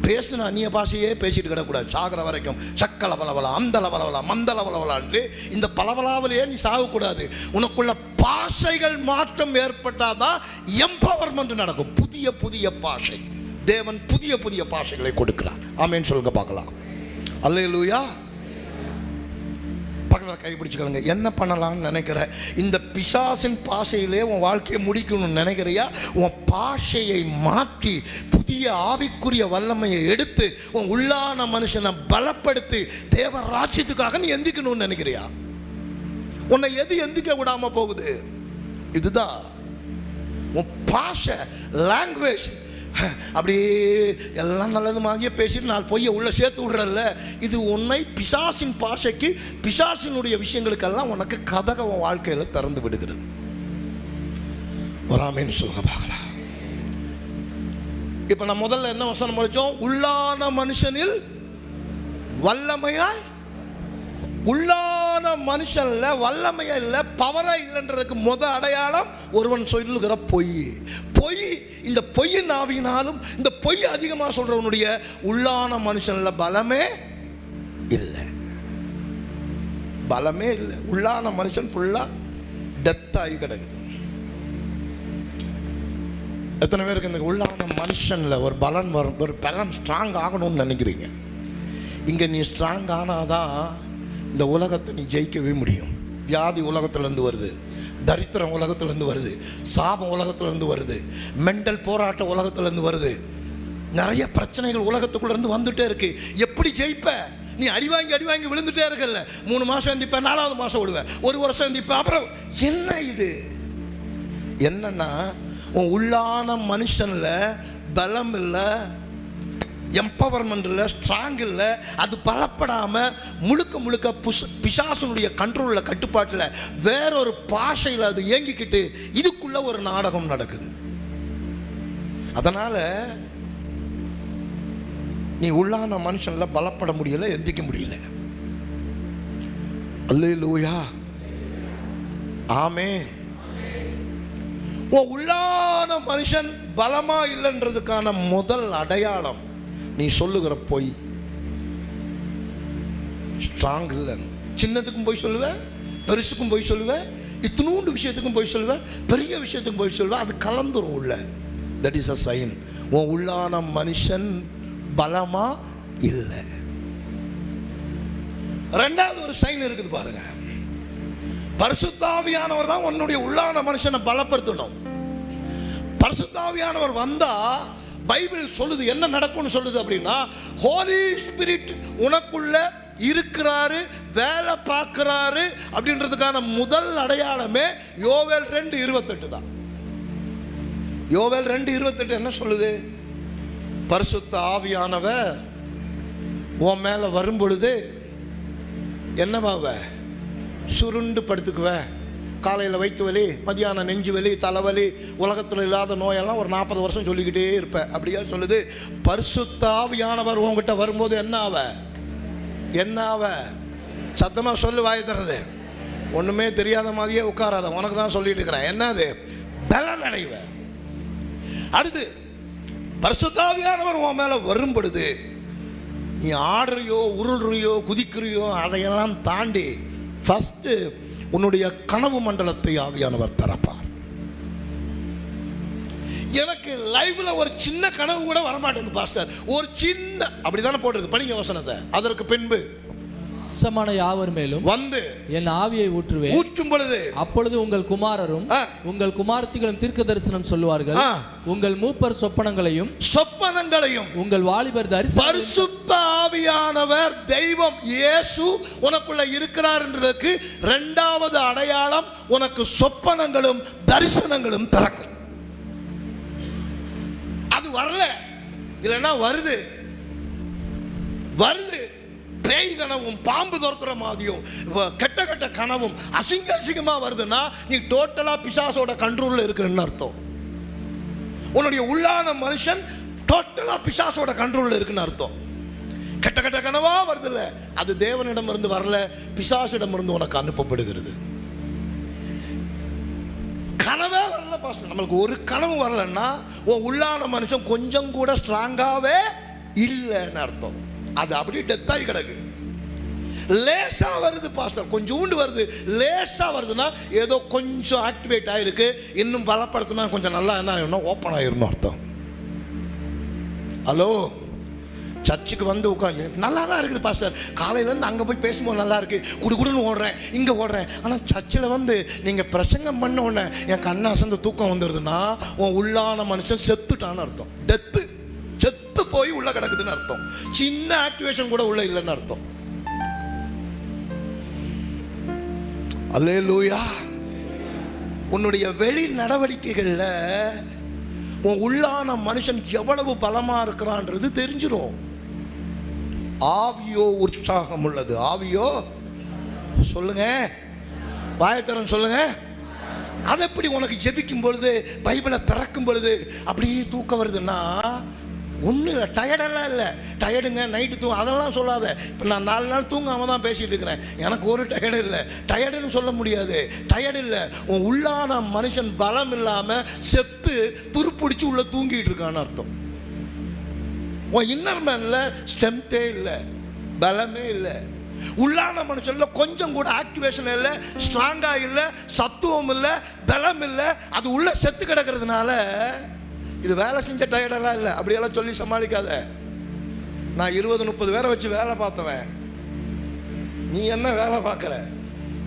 பேசுன அந்நிய பாஷையே பேசிட்டு கிடக்கூடாது சாகிற வரைக்கும். சக்கல பலவலா, அந்தல பலவலா, மந்தல பலவலான்ட்டு இந்த பலவலாவிலேயே நீ சாகக்கூடாது. உனக்குள்ள பாஷைகள் மாற்றம் ஏற்பட்டாதான் எம்பவர்மெண்ட் நடக்கும். புதிய புதிய பாஷை, தேவன் புதிய புதிய பாஷைகளை கொடுக்கிறார். ஆமென் சொல்லுங்க பார்க்கலாம். அல்லேலூயா. பக்கத்தில் கைப்பிடிச்சுக்கோங்க. என்ன பண்ணலாம்னு நினைக்கிற? இந்த பிசாசின் பாஷையிலே உன் வாழ்க்கையை முடிக்கணும்னு நினைக்கிறியா? உன் பாஷையை மாற்றி புதிய ஆவிக்குரிய வல்லமையை எடுத்து உன் உள்ளான மனுஷனை பலப்படுத்தி தேவ ராஜ்யத்துக்காக நீ எந்திக்கணும்னு நினைக்கிறியா? உன்னை எது எந்திக்க விடாம போகுது? இதுதான் உன் பாஷை, லாங்குவேஜ். அப்படியே எல்லாம் நல்லதுமாகிய பேசிட்டு 4 பொய்யை உள்ள சேர்த்து விடுறல்ல, இது உன்னை பிசாசின் பாஷைக்கு, பிசாசினுடைய விஷயங்களுக்கெல்லாம் உனக்கு கதக உன் வாழ்க்கையில் திறந்து விடுகிறது. வராமேன்னு சொல்லுங்க பார்க்கலாம். இப்ப நான் முதல்ல என்ன வசனம் படிச்சோம்? உள்ளான மனுஷனில் வல்லமையாய். உள்ளான மனுஷன்ல வல்லமையா இல்லை, பவரா இல்லைன்றதுக்கு அடையாளம் ஒருவன் சொல்லுகிற பொய். பொய், இந்த பொய்யின் ஆவியினாலும் இந்த பொய் அதிகமாக சொல்றவனுடைய உள்ளான மனுஷன்ல பலமே இல்லை. பலமே இல்லை. உள்ளான மனுஷன் ஃபுல்லா டெத் ஆகி கிடக்குது. எத்தனை பேருக்கு இந்த உள்ளான மனுஷன்ல ஒரு பலன் வரும், ஒரு பலன் ஸ்ட்ராங் ஆகணும்னு நினைக்கிறீங்க? இங்க நீ ஸ்ட்ராங் ஆனாதான் இந்த உலகத்தை நீ ஜெயிக்கவே முடியும். வியாதி உலகத்திலேருந்து வருது, தரித்திரம் உலகத்திலேருந்து வருது, சாபம் உலகத்திலேருந்து வருது, மெண்டல் போராட்டம் உலகத்திலேருந்து வருது, நிறைய பிரச்சனைகள் உலகத்துக்குள்ளேருந்து வந்துட்டே இருக்கு. எப்படி ஜெயிப்ப? நீ அடி வாங்கி விழுந்துட்டே இருக்கல. 3 மாதம் எந்திப்ப, 4வது மாதம் விடுவேன், 1 வருஷம் எந்திப்ப. அப்புறம் என்ன இது? என்னன்னா உன் உள்ளான மனுஷன்ல பலம் இல்லை, எம்பவர்மெண்ட் இல்லை, ஸ்ட்ராங் இல்லை. அது பலப்படாம முழுக்க முழுக்க பிசாசுனுடைய கண்ட்ரோலில், கட்டுப்பாட்டில் வேறொரு பாஷையில் அது இயங்கிக்கிட்டு இதுக்குள்ள ஒரு நாடகம் நடக்குது. அதனால நீ உள்ளான மனுஷன்ல பலப்பட முடியல, எந்திக்க முடியல. அல்லேலூயா. ஆமென். உள்ளான மனுஷன் பலமா இல்லைன்றதுக்கான முதல் அடையாளம் நீ சொல்லுகிற பொய். ஸ்ட்ராங் இல்லை. சின்னதுக்கும் போய் சொல்லுவ, பெருசுக்கும் போய் சொல்லுவேன், இத்தினூண்டு விஷயத்துக்கும் போய் சொல்லுவேன், பெரிய விஷயத்துக்கும் போய் சொல்லுவேன். அது கலந்துரும் உள்ள. That is a sign. உன் உள்ளான மனுஷன் பலமா இல்லை. ரெண்டாவது ஒரு சைன் இருக்குது பாருங்க. பரிசுத்த ஆவியானவர் தான் உன்னுடைய உள்ளான மனுஷனை பலப்படுத்தணும். பரிசுத்த ஆவியானவர் வந்தா பைபிள் சொல்லுது என்ன நடக்கும்னு சொல்லுது அப்படின்னா, ஹோலி ஸ்பிரிட் உனக்குள்ள இருக்கிறாரு, வேலை பார்க்கிறாரு அப்படின்றதுக்கான முதல் அடையாளமே யோவேல் 2:28 தான். யோவேல் 2:28 என்ன சொல்லுது? பரிசுத்த ஆவியானவர் உன் மேல வரும் பொழுது என்னவாவ? சுருண்டு படுத்துக்குவ. காலையில் வயிற்று வலி, மதியானம் நெஞ்சு வலி, தலைவலி, உலகத்தில் இல்லாத நோயெல்லாம் ஒரு 40 வருஷம் சொல்லிக்கிட்டே இருப்பேன் அப்படியா சொல்லுது. பரிசுத்த ஆவியானவர் உங்ககிட்ட வரும்போது என்ன ஆவ? சத்தமாக சொல்லு, வாய் தர்றது. ஒன்றுமே தெரியாத மாதிரியே உட்காராத, உனக்கு தான் சொல்லிட்டு இருக்கிறேன். என்னது? பலன் அடைவ. அடுத்து பரிசுத்த ஆவியானவர் உன் மேலே வரும் பொழுது நீ ஆடுறியோ, உருள்றியோ, குதிக்கிறியோ, அதையெல்லாம் தாண்டி ஃபஸ்ட்டு உன்னுடைய கனவு மண்டலத்தை ஆவியானவர் திறப்பார். எனக்கு லைவ்ல ஒரு சின்ன கனவு கூட வரமாட்டேங்குது பாஸ்டர். ஒரு சின்ன அப்படிதானே போட்டிருக்கு, படிங்க வசனத்தை. அதற்கு பின்பு சமான யாவர் மேலும் வந்து என் ஆவியை ஊற்றுவேன். ஊற்றும் பொழுது அப்பொழுது உங்கள் குமாரரும் உங்கள் குமாரத்திகளும் தீர்க்க தரிசனம் சொல்லுவார்கள். உங்கள் மூப்பர் சொப்பனங்களையும் உங்கள் வாலிபர் தரிசனம். பரிசுத்த ஆவியானவர் தெய்வம் இயேசு உனக்குள்ள இருக்கிறார் என்றதுக்கு இரண்டாவது அடையாளம் உனக்கு சொப்பனங்களும் தரிசனங்களும் திறக்கும். அது வரல, இல்லைன்னா வருது. பேய் கனவும், பாம்பு துரத்துற மாதிரியும், கெட்ட கெட்ட கனவும், அசிங்கமா வருதுன்னா நீ டோட்டலா பிசாசோட கண்ட்ரோல்ல இருக்கிறன்னு அர்த்தம். உன்னுடைய உள்ளான மனுஷன் டோட்டலா பிசாசோட கண்ட்ரோல்ல இருக்குன்னு அர்த்தம். கெட்ட கெட்ட கனவா வருது இல்ல, அது தேவனிடம் இருந்து வரல, பிசாசிடம் இருந்து உனக்கு அனுப்பப்படுகிறது. கனவே வரல பாஸ்டர், நம்மளுக்கு ஒரு கனவு வரலன்னா உன் உள்ளான மனுஷன் கொஞ்சம் கூட ஸ்ட்ராங்காவே இல்லைன்னு அர்த்தம். அது அப்படி டெத்தாகி கிடக்கு. லேசா வருது பாஸ்டர், கொஞ்சோண்டு வருது, லேசா வருதுன்னா ஏதோ கொஞ்சம் ஆக்டிவேட் ஆயிருக்கு. இன்னும் பலப்படுத்தினா கொஞ்சம் நல்லா என்ன ஆயிடணும், ஓப்பன் ஆயிடணும் அர்த்தம். ஹலோ, சர்ச்சுக்கு வந்து உட்காந்து நல்லா தான் இருக்குது பாஸ்டர், காலையிலேருந்து அங்கே போய் பேசும்போது நல்லா இருக்கு, குடுக்குடுன்னு ஓடுறேன், இங்கே ஓடுறேன். ஆனால் சர்ச்சில் வந்து நீங்கள் பிரசங்கம் பண்ண உடனே என் கண்ணை அசந்து தூக்கம் வந்துடுதுன்னா உன் உள்ளான மனுஷன் செத்துட்டான்னு அர்த்தம். டெத்து, செத்து போய் உள்ள கிடக்குதுன்னு அர்த்தம். சின்ன ஆக்டிவேஷன் கூட உள்ள இல்லைன்னு அர்த்தம். அல்லேலூயா. உன்னுடைய வெளி நடவடிக்கைகளில் உன் உள்ளான மனுஷன் எவ்வளவு பலமா இருக்கிறான்றது தெரிஞ்சிடும். ஆவியோ உற்சாகம் உள்ளது. ஆவியோ சொல்லுங்க, வாயத்தரம் சொல்லுங்க. அது எப்படி உனக்கு ஜெபிக்கும் பொழுது, பைபிளை திறக்கும் பொழுது அப்படியே தூக்கம் வருதுன்னா ஒன்றும் இல்லை, டயர்டெல்லாம் இல்லை. டயர்டுங்க நைட்டு தூங்க அதெல்லாம் சொல்லாத. இப்போ நான் 4 நாள் தூங்காமல் தான் பேசிகிட்டு இருக்கிறேன், எனக்கு ஒரு டயர்டு இல்லை. டயர்டுன்னு சொல்ல முடியாது, டயர்டு இல்லை. உன் உள்ளான மனுஷன் பலம் இல்லாமல் செத்து துருப்பிடிச்சு உள்ள தூங்கிட்டு இருக்கான்னு அர்த்தம். உன் இன்னர் மேனில் ஸ்ட்ரென்த்தே இல்லை, பலமே இல்லை. உள்ளான மனுஷன்ல கொஞ்சம் கூட ஆக்டிவேஷன் இல்லை, ஸ்ட்ராங்காக இல்லை, சத்துவம் இல்லை, பலம் இல்லை. அது உள்ள செத்து கிடக்கிறதுனால இது வேலை செஞ்ச டயர்டெல்லாம் இல்லை. அப்படியெல்லாம் சொல்லி சமாளிக்காத. நான் 20-30 பேரை வச்சு வேலை பார்த்தவன். நீ என்ன வேலை பார்க்குற?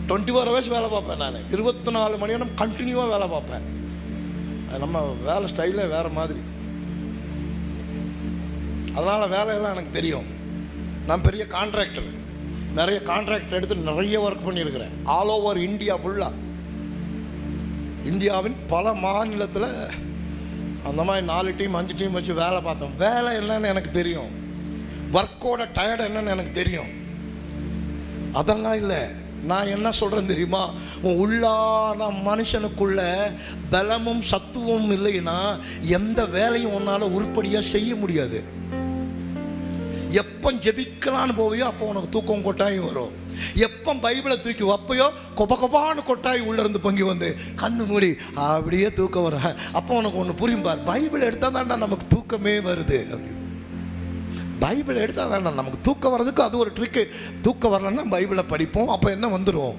24 hours வேலை பார்ப்பேன் நான். 24 மணி நேரம் கண்டினியூவாக வேலை பார்ப்பேன். நம்ம வேலை ஸ்டைலே வேறு மாதிரி. அதனால் வேலையெல்லாம் எனக்கு தெரியும். நான் பெரிய கான்ட்ராக்டர், நிறைய கான்ட்ராக்டர் எடுத்து நிறைய ஒர்க் பண்ணியிருக்கிறேன். ஆல் ஓவர் இந்தியா ஃபுல்லாக. இந்தியாவின் பல மாநிலத்தில் அந்த மாதிரி 4 டீம் 5 டீம் வச்சு வேலை பார்த்தோம். வேலை என்னன்னு எனக்கு தெரியும், ஒர்க்கோட டயர்டு என்னன்னு எனக்கு தெரியும். அதெல்லாம் இல்லை. நான் என்ன சொல்கிறேன் தெரியுமா? உன் உள்ளான மனுஷனுக்குள்ள பலமும் சத்துவமும் இல்லைன்னா எந்த வேலையும் உன்னால் உருப்படியாக செய்ய முடியாது. எப்போ ஜெபிக்கலான்னு போவியோ அப்போ உனக்கு தூக்கம் கொட்டாயும் வரும். எப்போ பைபிளை தூக்கி வைப்பையோ கொபான்னு கொட்டாய் உள்ளேருந்து பொங்கி வந்து கண்ணு மூடி அப்படியே தூக்கம் வரும். அப்போ உனக்கு ஒன்று புரியும் பார், பைபிள் எடுத்தால் தான்டா நமக்கு தூக்கமே வருது அப்படி. பைபிள் எடுத்தால் தான்டா நமக்கு தூக்கம் வர்றதுக்கு அது ஒரு ட்ரிக்கு. தூக்கம் வரலன்னா பைபிளை படிப்போம், அப்போ என்ன வந்துடும்,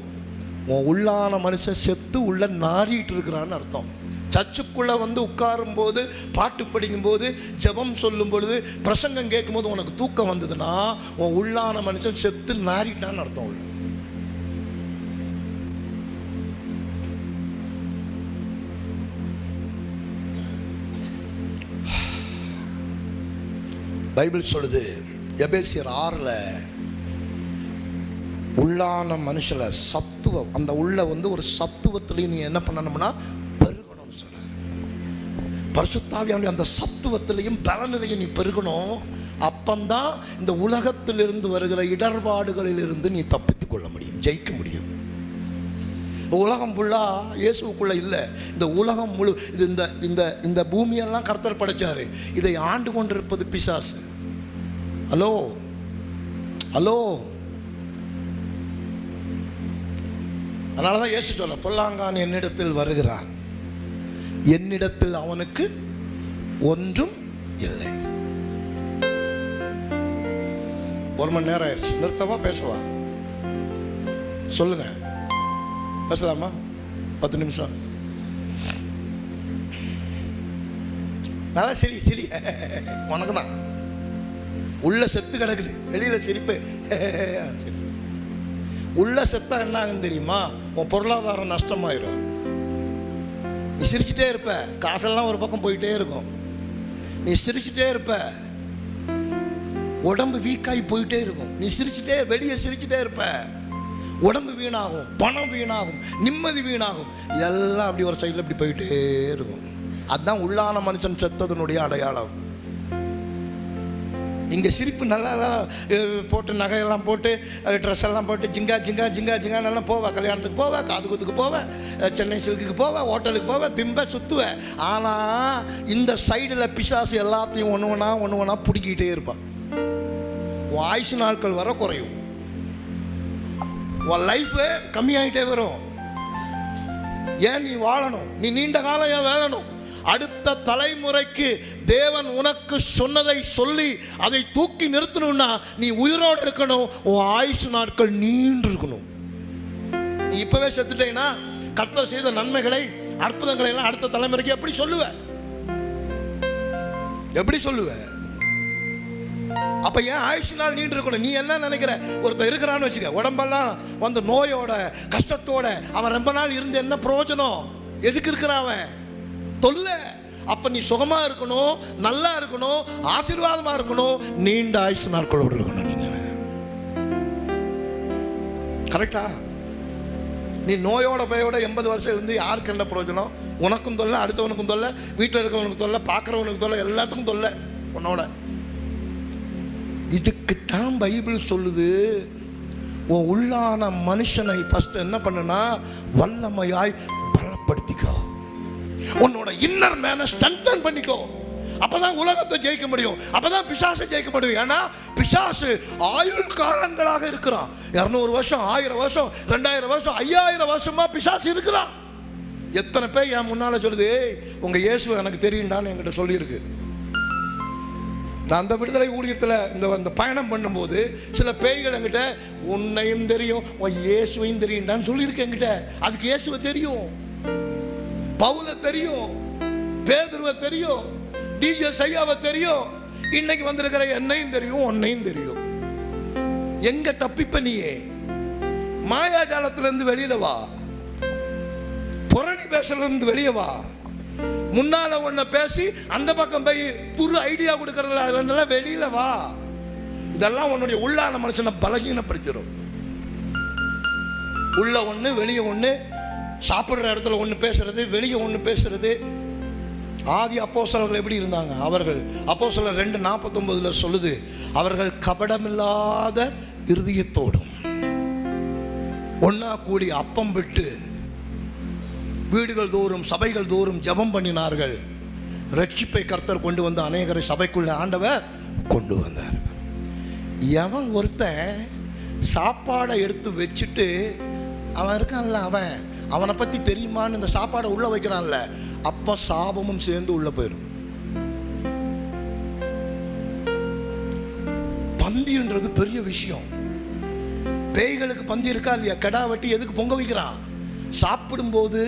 உன் உள்ளான மனுஷன் செத்து உள்ள நாறிட்டு இருக்கிறான்னு அர்த்தம். சர்ச்சுக்குள்ளே வந்து உட்காரும் போது, பாட்டு படிக்கும்போது, ஜெபம் சொல்லும் பொழுது, பிரசங்கம் கேட்கும்போது உனக்கு தூக்கம் வந்ததுன்னா உன் உள்ளான மனுஷன் செத்து நாறிட்டான்னு அர்த்தம். உள்ள பைபிள் சொல்லுது எபேசியர் 6 உள்ளான மனுஷல சத்துவம், அந்த உள்ள வந்து ஒரு சத்துவத்திலையும் நீ என்ன பண்ணணும்னா பெருகணும்னு சொல்றாரு. பரிசுத்தாவியானுடைய அந்த சத்துவத்திலையும் பலனிலையும் நீ பெருகணும். அப்பந்தான் இந்த உலகத்திலிருந்து வருகிற இடர்பாடுகளிலிருந்து நீ தப்பித்துக் கொள்ள முடியும், ஜெயிக்க முடியும். உலகம் ஃபுல்லாக இயேசுக்குள்ளே இல்லை. இந்த உலகம் முழு இது இந்த இந்த இந்த பூமியெல்லாம் கர்த்தர் படைச்சாரு. இதை ஆண்டு கொண்டிருப்பது பிசாசு. Hello hello. அதனால தான் இயேசு சொல்ல, பொல்லாங்கான் என்னிடத்தில் வருகிறான், என்னிடத்தில் அவனுக்கு ஒன்றும் இல்லை. 1 மணி நேரம் ஆயிடுச்சு. நிறுத்தவா பேசவா? சொல்லுங்க, பேசலாமா? 10 நிமிஷம். நல்லா சரி சரி, உனக்கு தான் உள்ள செத்து கிடக்குது, வெளியில சிரிப்பு. சரி, உள்ள செத்தா என்ன ஆகுன்னு தெரியுமா? உன் பொருளாதாரம் நஷ்டமாயிடும். நீ சிரிச்சுட்டே இருப்ப, காசெல்லாம் ஒரு பக்கம் போயிட்டே இருக்கும். நீ சிரிச்சுட்டே இருப்ப, உடம்பு வீக்காகி போயிட்டே இருக்கும். நீ சிரிச்சுட்டே வெளியே சிரிச்சுட்டே இருப்ப, உடம்பு வீணாகும், பணம் வீணாகும், நிம்மதி வீணாகும். எல்லாம் அப்படி ஒரு சைடில் இப்படி போயிட்டே இருக்கும். அதுதான் உள்ளான மனுஷன் செத்ததனுடைய அடையாளம். இங்கே சிரிப்பு நல்லா போட்டு, நகையெல்லாம் போட்டு, ட்ரெஸ் எல்லாம் போட்டு, ஜிங்கா ஜிங்கா ஜிங்கா ஜிங்கானெல்லாம் போவேன். கல்யாணத்துக்கு போவேன், காது குத்துக்கு போவேன், சென்னை சில்க்குக்கு போவேன், ஹோட்டலுக்கு போவேன், திம்ப சுற்றுவேன். ஆனால் இந்த சைடில் பிசாசு எல்லாத்தையும் ஒன்று ஒன்றா பிடிக்கிட்டே இருப்பான். உன் ஆயுசு நாட்கள் வர குறையும், உன் லைஃபு கம்மியாகிட்டே வரும். ஏன் நீ வாழணும்? நீ நீண்ட காலம் ஏன் வாழணும்? அடுத்த தலைமுறைக்கு தேவன் உனக்கு சொன்னதை சொல்லி அதை தூக்கி நிறுத்தணும்னா நீ உயிரோடு இருக்கணும். உன் ஆயுசு நாட்கள் நீண்டு இருக்கணும். நீ இப்பவே செத்துட்டேன்னா கர்த்தர் செய்த நன்மைகளை, அற்புதங்களை எல்லாம் அடுத்த தலைமுறைக்கு எப்படி சொல்லுவ? எப்படி சொல்லுவ? அப்ப ஏன் ஆயுசு நாள் நீண்டு இருக்கணும்? நீ என்ன நினைக்கிற? ஒருத்தர் இருக்கிறான்னு வச்சுக்க, உடம்பெல்லாம் வந்து நோயோட கஷ்டத்தோட அவன் ரொம்ப நாள் இருந்து என்ன பிரயோஜனம்? எதுக்கு இருக்கிறான் அவன்? தொல்லை. அப்ப நீ சுகமா இருக்கணும், நல்லா இருக்கணும், ஆசீர்வாதமா இருக்கணும், நீண்ட ஆயுசு நாட்களோடு இருக்கணும். நீங்க கரெக்டா? நீ நோயோட பையோட 80 வருஷம் இருந்து யாருக்கு என்ன பிரயோஜனம்? உனக்கும் தொல்லை, அடுத்தவனுக்கும் தொல்லை, வீட்டில் இருக்கிறவனுக்கு தொல்லை, பார்க்குறவனுக்கு தொல்லை, எல்லாத்துக்கும் தொல்லை உன்னோட. இதுக்குத்தான் பைபிள் சொல்லுது, உன் உள்ளான மனுஷனை ஃபர்ஸ்ட் என்ன பண்ணுனா வல்லமையாய் பலப்படுத்திக்கோ. உன்னோட இன்னர் மேனை ஸ்ட்ரெங்தன் பண்ணிக்கோ. அப்பதான் உலகத்தை ஜெயிக்க முடியும், அப்பதான் பிசாசை ஜெயிக்க முடியும். ஏன்னா பிசாசு ஆயுள் காலங்களாக இருக்கிறான். 200 வருஷம், 1000 வருஷம், 2000 வருஷம், 5000 வருஷமா பிசாசு இருக்கிறான். எத்தனை பேர் என் முன்னால சொல்லுது, உங்க இயேசு எனக்கு தெரியும்டான்னு என்கிட்ட சொல்லியிருக்கு. நான் அந்த விடுதலை ஊழியத்தில் இந்த பயணம் பண்ணும்போது சில பேய்கள் என்கிட்ட உன்னையும் தெரியும், உன் இயேசுவையும் தெரியும்டான்னு சொல்லியிருக்கு என்கிட்ட. அதுக்கு இயேசுவை தெரியும், பவுலை தெரியும், பேதுருவை தெரியும், டிஜே சையாவை தெரியும், இன்னைக்கு வந்திருக்கிற என்னையும் தெரியும், உன்னையும் தெரியும். எங்க தப்பிப்ப நீயே? மாயாஜாலத்திலிருந்து வெளியில வா, புரணி பேசலிருந்து வெளியே வா. முன்னால ஒன்ன பேசி அந்த பக்கம் போய் புது ஐடியா கொடுக்கறதுல வெளியில வா. இதெல்லாம் உன்னுடைய உள்ளான மனுஷனை பலகீனப்படுத்திடும். உள்ள ஒண்ணு வெளியே ஒண்ணு, சாப்பிடுற இடத்துல ஒன்று பேசுறது, வெளியே ஒன்று பேசுறது. ஆதி அப்போஸ்தலர்கள் எப்படி இருந்தாங்க? அவர்கள் அப்போஸ்தலர் 2:49 சொல்லுது, அவர்கள் கபடமில்லாத இருதயத்தோடும் ஒன்னா கூடி அப்பம் விட்டு வீடுகள் தோறும் சபைகள் தோறும் ஜெபம் பண்ணினார்கள். ரட்சிப்பை கர்த்தர் கொண்டு வந்து அநேகரை சபைக்குள்ள ஆண்டவர் கொண்டு வந்தார். எவன் ஒருத்தன் சாப்பாடை எடுத்து வச்சுட்டு அவன் இருக்கான்ல, அவனை பற்றி தெரியுமான்னு இந்த சாப்பாடை உள்ள வைக்கிறான்ல, அப்போ சாபமும் சேர்ந்து உள்ள போயிடும். பந்தின்றது பெரிய விஷயம். பேய்களுக்கு பந்தி இருக்கா இல்லையா? கடா வெட்டி எதுக்கு பொங்க வைக்கிறான்? சாப்பிடும்போது,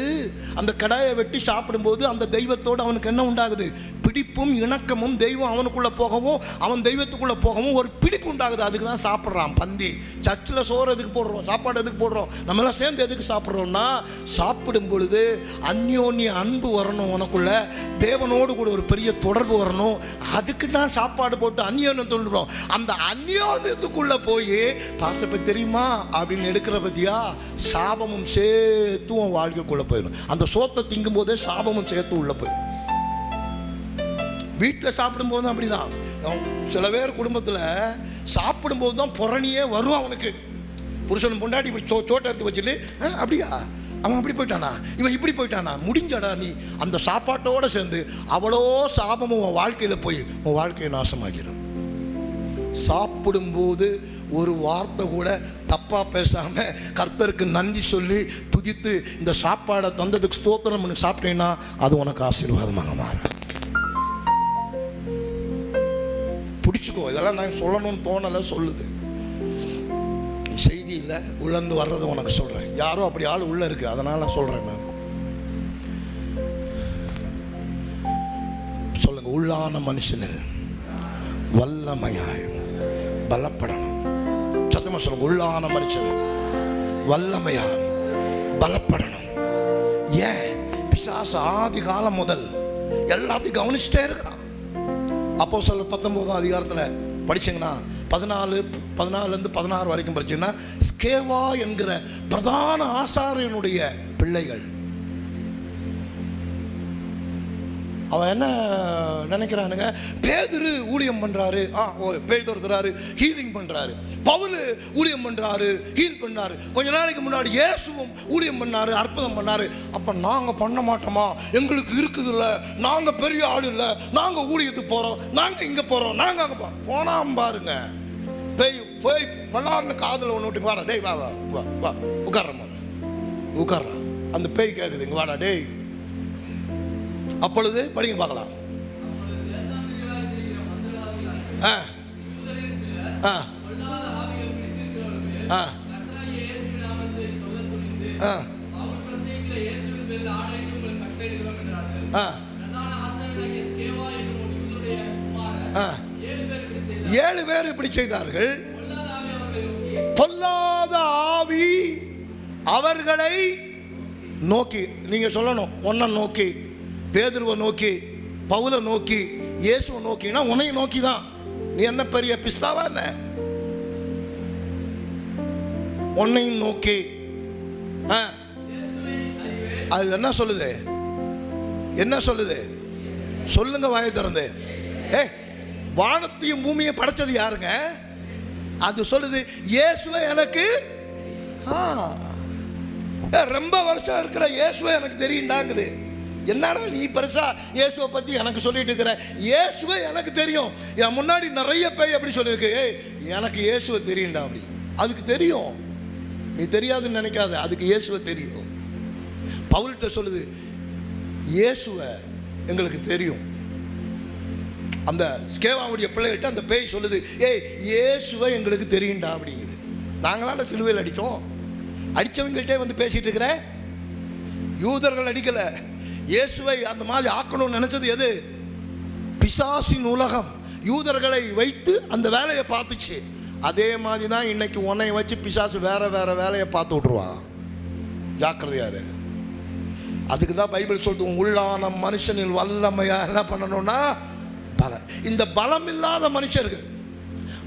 அந்த கடாயை வெட்டி சாப்பிடும்போது அந்த தெய்வத்தோடு அவனுக்கு என்ன உண்டாகுது? பிடிப்பும் இணக்கமும். தெய்வம் அவனுக்குள்ளே போகவும் அவன் தெய்வத்துக்குள்ளே போகவும் ஒரு பிடிப்பு உண்டாகுது. அதுக்கு தான் சாப்பிட்றான் பந்தி. சர்ச்சில் சோறு எதுக்கு போடுறோம்? சாப்பாடு எதுக்கு போடுறோம்? நம்மளாம் சேர்ந்து எதுக்கு சாப்பிட்றோம்னா, சாப்பிடும் பொழுது அந்யோன்ய அன்பு வரணும், உனக்குள்ள தேவனோடு கூட ஒரு பெரிய தொடர்பு வரணும். அதுக்கு தான் சாப்பாடு போட்டு அந்யோன்யம் தோன்றுறோம். அந்த அந்யோன்யத்துக்குள்ளே போய் பாஸ்டர் தெரியுமா அப்படின்னு எடுக்கிற பற்றியா, சாபமும் சேர்த்தும் வாழ்க்கைக்குள்ளே போயிடும். அந்த சோத்தை திங்கும் போதே சாபமும் சேர்த்து உள்ள போயிடும். வீட்டில் சாப்பிடும்போது தான் அப்படிதான். சில பேர் குடும்பத்தில் சாப்பிடும்போது தான் புறணியே வரும் அவனுக்கு. புருஷன் பொண்டாட்டி இப்படி சோட்டை எடுத்து வச்சுட்டு, அப்படியா அவன் அப்படி போயிட்டானா, இவன் இப்படி போயிட்டானா, முடிஞ்சடா நீ. அந்த சாப்பாட்டோடு சேர்ந்து அவ்வளோ சாபமும் உன் வாழ்க்கையில் போய் உன் வாழ்க்கையை நாசமாகிடும். சாப்பிடும்போது ஒரு வார்த்தை கூட தப்பாக பேசாமல் கர்த்தருக்கு நன்றி சொல்லி துதித்து இந்த சாப்பாடை தந்ததுக்கு ஸ்தோத்திரம் பண்ணி சாப்பிட்டேன்னா அது உனக்கு ஆசீர்வாதமாக மாறும். பிடிச்சிக்கோ. இதெல்லாம் நான் சொல்லணும்னு தோணலை, சொல்லுது செய்தியில் உள்ளந்து வர்றது உனக்கு சொல்கிறேன். யாரோ அப்படி ஆள் உள்ள இருக்கு, அதனால சொல்கிறேன் நான். சொல்லுங்க, உள்ளான மனுஷனில் வல்லமையாய் பலப்படணும். சத்தமா சொல்லுங்க, உள்ளான மனுஷனில் வல்லமையா பலப்படணும். ஏன்? பிசாசு ஆதி காலம் முதல் எல்லாத்தையும் கவனிச்சுட்டே இருக்கிறான். அப்போஸ்தலர் 19ஆம் அதிகாரத்தில் படிச்சீங்கன்னா 14 16 வரைக்கும் படிச்சீங்கன்னா, ஸ்கேவா என்கிற பிரதான ஆசாரியனுடைய பிள்ளைகள் அவன் என்ன நினைக்கிறானுங்க, பேதுரு ஊழியம் பண்றாரு, பேதுருறாரு ஹீலிங் பண்றாரு, பவுல் ஊழியம் பண்றாரு, ஹீல் பண்ணாரு, கொஞ்ச நாளைக்கு முன்னாடி இயேசுவும் ஊழியம் பண்ணாரு, அற்புதம் பண்ணாரு. அப்ப நாங்க பண்ண மாட்டோமா? எங்களுக்கு இருக்குது இல்ல, நாங்க பெரிய ஆள் இல்ல, நாங்க ஊழியத்துக்கு போறோம், நாங்க இங்க போறோம், நாங்க அங்க போனாம் பாருங்க. போய் பல்லாருன்னு காதுல ஒன்று விட்டு, வாடா டேய், வா வா வா வா உட்கார்ற உட்கார்றா. அந்த பேய் கேட்குது, இங்க வாடா டேய். அப்பொழுது படிங்க பார்க்கலாம். ஏழு பேர் இப்படி செய்தார்கள். பொல்லாத ஆவி அவர்களை நோக்கி. நீங்க சொல்லணும், ஒன்ன நோக்கி, பேதுருவை நோக்கி, பவுலை நோக்கி, இயேசுவை நோக்கினா உன்னையும் நோக்கி தான். நீ என்ன பெரிய பிஸ்தாவா என்ன? உன்னையும் நோக்கி. அது என்ன சொல்லுது? என்ன சொல்லுது? சொல்லுங்க வாயை திறந்து. வானத்தையும் பூமியை படைச்சது யாருங்க? அது சொல்லுது, இயேசுவை எனக்கு ரொம்ப வருஷம் இருக்கிற இயேசுவை எனக்கு தெரியுண்டாங்குது. என்னடா நீ பெருசா இயேசுவை பற்றி எனக்கு சொல்லிட்டு இருக்கிற? இயேசுவை எனக்கு தெரியும். என் முன்னாடி நிறைய பேய் அப்படி சொல்லியிருக்கு, எனக்கு இயேசுவை தெரியும்டா அப்படி. அதுக்கு தெரியும், நீ தெரியாதுன்னு நினைக்காத, அதுக்கு இயேசுவை தெரியும். பவுல்கிட்ட சொல்லுது, இயேசுவை எங்களுக்கு தெரியும். அந்த ஸ்கேவாவுடைய பிள்ளைகிட்ட அந்த பேய் சொல்லுது, இயேசுவை எங்களுக்கு தெரியும்டா அப்படிங்குது. நாங்களாம் சிலுவையில் அடித்தோம், அடித்தவங்கள்ட்டே வந்து பேசிட்டு இருக்கிற. யூதர்கள் அடிக்கலை, இயேசுவை அந்த மாதிரி ஆக்கணும்னு நினைச்சது எது? பிசாசின் உலகம். யூதர்களை வைத்து அந்த வேலையை பார்த்துச்சு. அதே மாதிரி தான் இன்னைக்கு உன்னை வச்சு பிசாசு வேற வேற வேலையை பார்த்து விட்டுருவான். ஜாக்கிரதையாரு. அதுக்கு தான் பைபிள் சொல்லுது, உள்ளான மனுஷனில் வல்லமையா என்ன பண்ணணும்னா பலம். இந்த பலம் இல்லாத மனுஷர்கள்,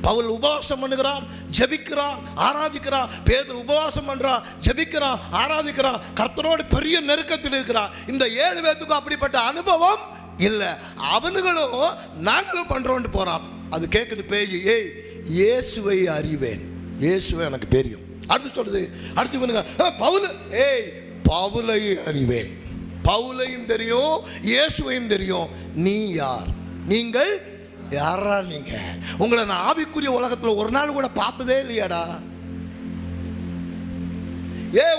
பவுல் உபவாசம் பண்ணுகிறான், ஜெபிக்கிறான், ஆராதிக்கிறான். பேதுரு உபவாசம் பண்றான், ஜெபிக்கிறான், ஆராதிக்கிறான், கர்த்தரோடு பெரிய நெருக்கத்தில் இருக்கிறான். இந்த 7 பேத்துக்கும் அப்படிப்பட்ட அனுபவம் இல்லை. அவனுங்களும் நாங்களும் பண்றோம்னு போறான். அது கேட்குது பேய், இயேசுவை அறிவேன், இயேசுவை எனக்கு தெரியும். அடுத்து சொல்லுது, அடுத்து இவனுங்க பவுல், பவுலை அறிவேன், பவுலையும் தெரியும், இயேசுவையும் தெரியும். நீ யார்? நீங்கள் யாரா? நீங்க உங்களை நான் ஆவிக்குரிய உலகத்தில் ஒரு நாள் கூட பார்த்ததே இல்லையாடா?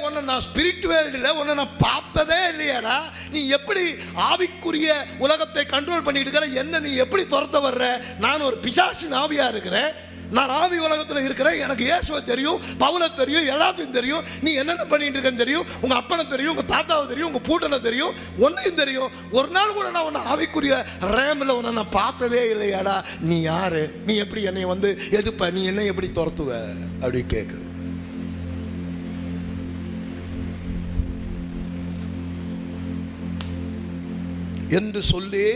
உன்னை நான் ஸ்பிரிட் வேர்ல்டுல உன்னை நான் பார்த்ததே இல்லையாடா? நீ எப்படி ஆவிக்குரிய உலகத்தை கண்ட்ரோல் பண்ணிட்டு இருக்கிற? என்ன நீ எப்படி துரத்த வர்ற? நான் ஒரு பிசாசின் ஆவியா இருக்கிறேன், நான் ஆவி உலகத்தில் இருக்கிறேன், எனக்கு இயேசுவை தெரியும், பவுலை தெரியும், எல்லாத்தையும் தெரியும், நீ என்னென்ன பண்ணிட்டு இருக்கன்னு தெரியும், உங்கள் அப்பனை தெரியும், உங்கள் தாத்தாவை தெரியும், உங்கள் பூட்டனை தெரியும், ஒன்றையும் தெரியும். ஒரு நாள் கூட நான் உன்னை ஆவிக்குரிய ரேமில் உன்னை நான் பார்த்ததே இல்லையாடா, நீ யாரு, நீ எப்படி என்னை வந்து எதுப்ப, நீ என்னை எப்படி துரத்துவ அப்படி கேட்குது. என்று சொல்லி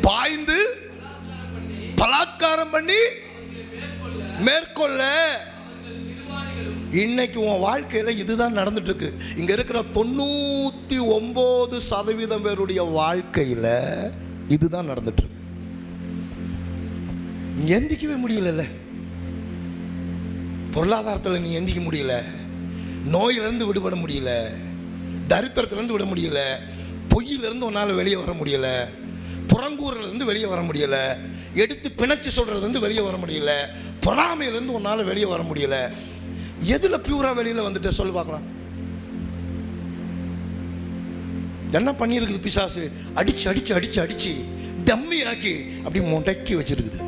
பாய்ந்து பலாத்காரம் பண்ணி மேற்கொள்ள. இன்னைக்கு உன் வாழ்க்கையில் இதுதான் நடந்துட்டு இருக்கு. இங்க இருக்கிற 99% பேருடைய வாழ்க்கையில் இதுதான் நடந்துட்டு இருக்கு. நீ எந்திக்கவே முடியல, பொருளாதாரத்தில் நீ எந்திக்க முடியல, நோயிலிருந்து விடுபட முடியல, தரித்திரத்திலிருந்து விட முடியல, பொய்யிலிருந்து உன்னால் வெளியே வர முடியல, புறங்கூரிலிருந்து வெளியே வர முடியல, எடுத்து பிணைச்சு சொல்றதுலேருந்து வெளியே வர முடியல, பொறாமையிலேருந்து உன்னால் வெளியே வர முடியல. எதில் பியூரா வெளியில் வந்துட்டு சொல்லு பார்க்கலாம். என்ன பண்ணியிருக்குது பிசாசு? அடிச்சு அடிச்சு அடிச்சு அடிச்சு டம்மி ஆக்கி அப்படி முடக்கி வச்சிருக்குது.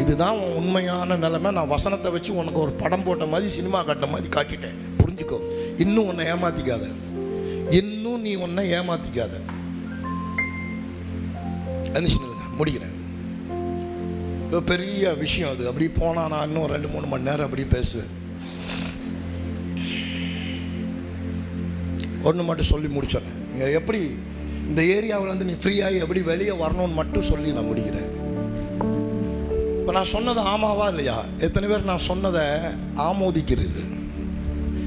இதுதான் உன் உண்மையான நிலைமை. நான் வசனத்தை வச்சு உனக்கு ஒரு படம் போட்ட மாதிரி, சினிமா காட்டின மாதிரி காட்டிட்டேன். புரிஞ்சுக்கோ. இன்னும் உன்னை ஏமாத்திக்காத, இன்னும் நீ உன்னை ஏமாத்திக்காத. முடிக்கிறேன். பெரிய விஷயம் அது. அப்படி போனா நான் இன்னும் 2-3 மணி நேரம் அப்படி பேசுவேன். ஒன்று மட்டும் சொல்லி முடிச்சேன். எப்படி இந்த ஏரியாவில் வந்து நீ ஃப்ரீயாகி எப்படி வெளியே வரணும்னு மட்டும் சொல்லி நான் முடிக்கிறேன். இப்போ நான் சொன்னது ஆமாவா இல்லையா? எத்தனை பேர் நான் சொன்னதை ஆமோதிக்கிறீர்கள்?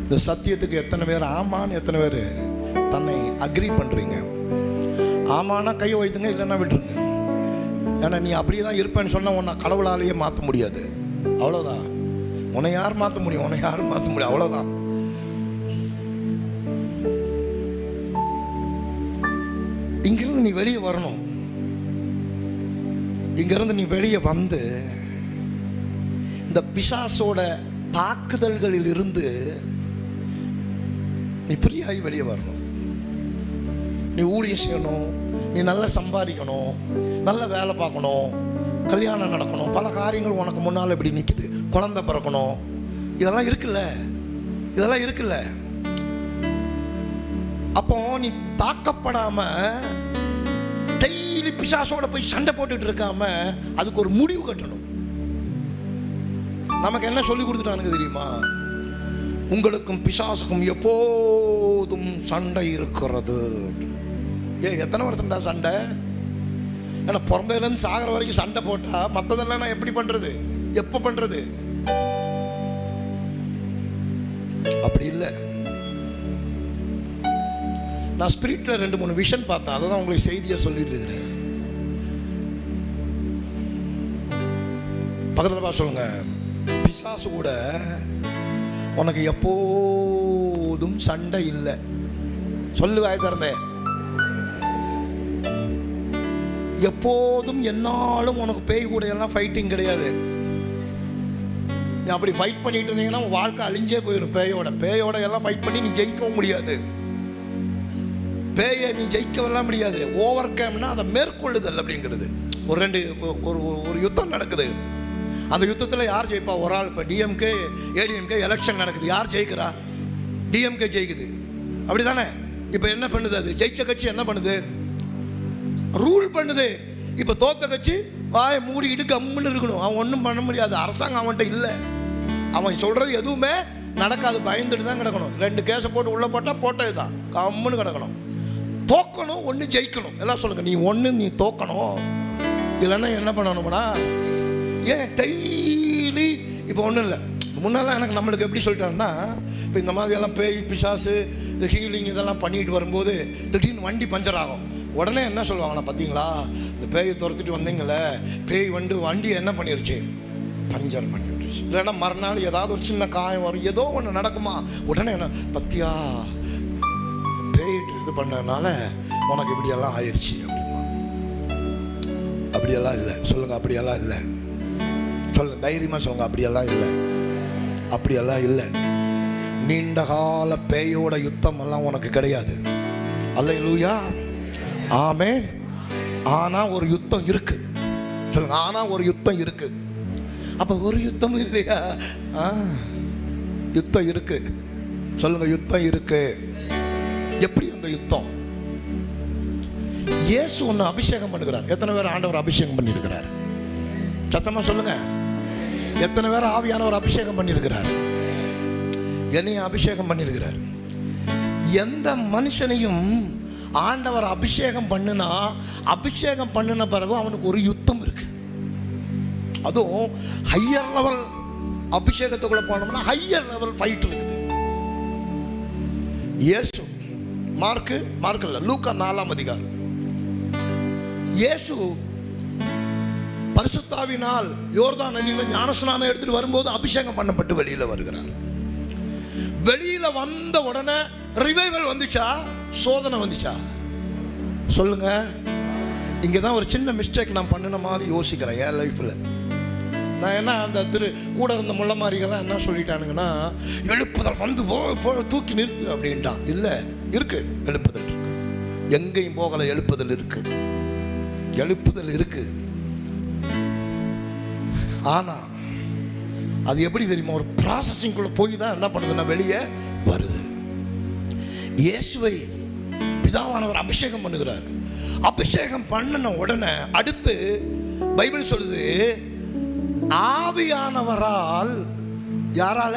இந்த சத்தியத்துக்கு எத்தனை பேர் ஆமான்னு, எத்தனை பேர் தன்னை அக்ரி பண்ணுறீங்க? ஆமானா கையை வைத்துங்க, இல்லைன்னா விட்டுருங்க. ஏன்னா நீ அப்படியே தான் இருப்பேன்னு சொன்னால் உன்னை கடவுளாலேயே மாற்ற முடியாது. அவ்வளோதான். உன்னை யார் மாற்ற முடியும்? உன்னை யாரும் மாற்ற முடியும். அவ்வளோதான். இங்கிருந்து நீ வெளியே வரணும். இங்கிருந்து நீ வெளியே வந்து இந்த பிசாசோட தாக்குதல்களில் இருந்து நீ ஃப்ரீயாகி வெளியே வரணும். நீ ஊழியம் செய்யணும், நீ நல்லா சம்பாதிக்கணும், நல்ல வேலை பார்க்கணும், கல்யாணம் நடக்கணும், பல காரியங்கள் உனக்கு முன்னால் இப்படி நிற்குது, குழந்தை பிறக்கணும், இதெல்லாம் இருக்குல்ல, இதெல்லாம் இருக்குல்ல. அப்போ நீ தாக்கப்படாம டெய்லி பிசாசோட போய் சண்டை போட்டுட்டு இருக்காம அதுக்கு ஒரு முடிவு கட்டணும். நமக்கு என்ன சொல்லி கொடுத்துட்டானுங்க தெரியுமா? உங்களுக்கும் பிசாசுக்கும் எப்போதும் சண்டை இருக்கிறது. எத்தனை வருஷம்டா சண்டை? ஏன்னா பிறந்ததுலேருந்து சாகிற வரைக்கும் சண்டை போட்டா மற்றதெல்லாம் நான் எப்படி பண்றது, எப்போ பண்றது? அப்படி இல்லை. நான் ஸ்பிரிட்ல 2-3 விஷன் பார்த்தேன். அதை தான் உங்களுக்கு செய்தியா சொல்லிட்டு இருக்கிறேன். பக்கத்தில் பார்த்து சொல்லுங்க, பிசாசு கூட உனக்கு எப்போதும் சண்டை இல்லை. சொல்லுவாய் திறந்தேன். எப்போதும் என்னாலும் உனக்கு பேய் கூட எல்லாம் ஃபைட்டிங் கிடையாது. நீ அப்படி ஃபைட் பண்ணிட்டு இருந்தீங்கன்னா உன் வாழ்க்கை அழிஞ்சே போயிடும். பேயோட எல்லாம் ஃபைட் பண்ணி நீ ஜெயிக்கவும் முடியாது. பேயை நீ ஜெயிக்கலாம் முடியாது. ஓவர் கேம்னா அதை மேற்கொள்ளுதல் அப்படிங்கிறது. ஒரு யுத்தம் நடக்குது. அந்த யுத்தத்தில் யார் ஜெயிப்பா? ஒரு ஆள். இப்போ டிஎம்கே ஏடிஎம்கே எலெக்ஷன் நடக்குது. யார் ஜெயிக்கிறா? டிஎம்கே ஜெயிக்குது. அப்படி தானே? இப்போ என்ன பண்ணுது? அது ஜெயிச்ச கட்சி என்ன பண்ணுது? ரூல் பண்ணுது. இப்போ தோத்த கட்சி வாயை மூடிக்கிட்டு கம்முன்னு இருக்கணும். அவன் ஒன்றும் பண்ண முடியாது. அரசாங்கம் அவன்கிட்ட இல்லை. அவன் சொல்கிறது எதுவுமே நடக்காது. பயந்துட்டு தான் கிடக்கணும். 2 கேஸை போட்டு உள்ளே போட்டது தான் கம்முன்னு கிடக்கணும். தோக்கணும், ஒன்று ஜெயிக்கணும். எல்லாம் சொல்லுங்கள். நீ ஒன்று நீ தோக்கணும். இல்லைன்னா என்ன பண்ணணும்னா, ஏன் டெய்லி இப்போ ஒன்றும் இல்லை. முன்னெல்லாம் எனக்கு நம்மளுக்கு எப்படி சொல்லிட்டாங்கன்னா, இப்போ இந்த மாதிரியெல்லாம் பேய் பிசாசு இந்த ஹீலிங் இதெல்லாம் பண்ணிட்டு வரும்போது திடீர்னு வண்டி பஞ்சர் ஆகும். உடனே என்ன சொல்லுவாங்கன்னா, பார்த்தீங்களா இந்த பேயை துரத்துட்டு வந்தீங்களே, பேய் வண்டி என்ன பண்ணிருச்சு? பஞ்சர் பண்ணி விட்டுருச்சு. இல்லைன்னா மறுநாள் ஏதாவது ஒரு சின்ன காயம் வரும், ஏதோ ஒன்று நடக்குமா, உடனே என்ன பத்தியா பேயிட்டு இது பண்ணனால உனக்கு இப்படியெல்லாம் ஆயிடுச்சு அப்படிமா. அப்படியெல்லாம் இல்லை. சொல்லுங்க, அப்படியெல்லாம் இல்லை. சொல்லுங்க, தைரியமா சொல்லுங்க, அப்படியெல்லாம் இல்லை. அப்படியெல்லாம் இல்லை. நீண்ட கால பேயோட யுத்தம் எல்லாம் உனக்கு கிடையாது. அல்லேலூயா. ஆமென். ஆனா ஒரு யுத்தம் இருக்கு. சொல்லுங்க, ஆனா ஒரு யுத்தம் இருக்கு. அப்ப ஒரு யுத்தம் இல்லையா? யுத்தம் இருக்கு. சொல்லுங்க, யுத்தம் இருக்கு. எப்படி அந்த யுத்தம்? இயேசு ஒன்று அபிஷேகம் பண்ணுகிறார். எத்தனை பேர் ஆண்டவர் அபிஷேகம் பண்ணியிருக்கிறார்? சத்தமா சொல்லுங்க. எத்தனை பேர் ஆவியானவர் அபிஷேகம் பண்ணியிருக்கிறார்? என்னையும் அபிஷேகம் பண்ணியிருக்கிறார். எந்த மனுஷனையும் ஆண்டவர் அபிஷேகம் பண்ணுனா, அபிஷேகம் பண்ணின பிறகு அவனுக்கு ஒரு யுத்தம் இருக்கு. அதுவும் ஹையர் லெவல் அபிஷேகத்துக்குள்ள போனோம்னா ஹையர் லெவல் ஃபைட் இருக்குது. இயேசு மார்க் இல்ல, லூக்கா 4ஆம் அதிகாரம். இயேசு பரிசுத்தாவினால் யோர்தான் நதியில ஞானஸ்நானம் எடுத்துட்டு வரும்போது அபிஷேகம் பண்ணப்பட்டு வெளியில வருகிறார். வெளியில வந்த உடனே ரிவைவல் வந்துச்சா, சோதனை வந்துச்சா? சொல்லுங்க. இங்கதான் ஒரு சின்ன மிஸ்டேக் நான் பண்ணின மாதிரி யோசிக்கிறேன் என் லைஃப்ல. நான் என்ன, அந்த கூட இருந்த முள்ள மாதிரிகள்லாம் என்ன சொல்லிட்டானுங்கன்னா, எழுப்புதல் வந்து தூக்கி நிறுத்து அப்படின்ட்டான். இல்லை, இருக்கு, எழுப்புதல் இருக்கு. எங்கேயும் போகல, எழுப்புதல் இருக்கு, எழுப்புதல் இருக்கு. ஆனா அது எப்படி தெரியுமா? ஒரு ப்ராசஸிங்குள்ள போய் தான் என்ன பண்ணுதுன்னா வெளியே வருது. இயேசுவை பிதாவானவர் அபிஷேகம் பண்ணுகிறார். அபிஷேகம் பண்ணின உடனே அடுத்து பைபிள் சொல்லுது, ஆவியானவரால். யாரால?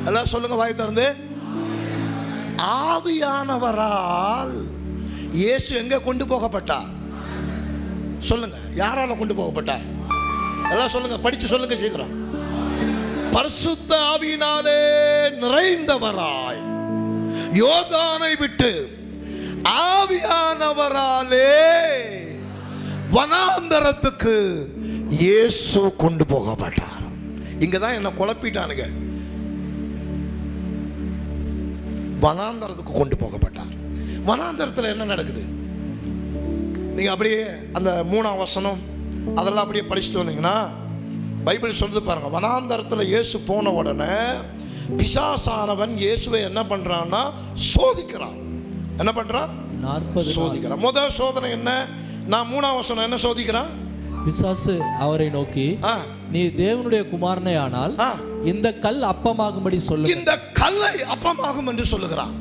எல்லாம் சொல்லுங்க வாய் திறந்து. ஆவியானவரால் இயேசு எங்க கொண்டு போகப்பட்டார்? சொல்லுங்க, யாரால கொண்டு போகப்பட்டார்? எல்லாம் சொல்லுங்க, படிச்சு சொல்லுங்க சீக்கிரம். பரிசுத்த ஆவியினாலே நிறைந்தவராய் யோர்தானை விட்டு ஆவியானவராலே வனாந்தரத்துக்கு இயேசு கொண்டு போகப்பட்டார். இங்கதான் என்ன குழப்பிட்டானுங்க. வனாந்தரத்துக்கு கொண்டு போகப்பட்டார். வனாந்தரத்தில் என்ன நடக்குது? நீங்க அப்படியே அந்த 3ஆம் வசனம் அதெல்லாம் அப்படியே படிச்சுட்டு வந்தீங்கன்னா பைபிள் சொல்லுது பாருங்க. வனாந்தரத்தில் இயேசு போன உடனே பிசாசானவன் இயேசுவை என்ன பண்றான்னா சோதிக்கிறான். என்ன பண்றான்? 40 சோதிக்கிறான். முதல் சோதனை என்ன? நான் 3ஆம் வசனம் என்ன சோதிக்கிறான்? பிசாசு அவரை நோக்கி, நீ தேவனுடைய குமாரனே ஆனால் இந்த கல் அப்பமாகும்படி சொல்லு. இந்த கல்லை அப்பமாகும் என்று சொல்லுகிறான்.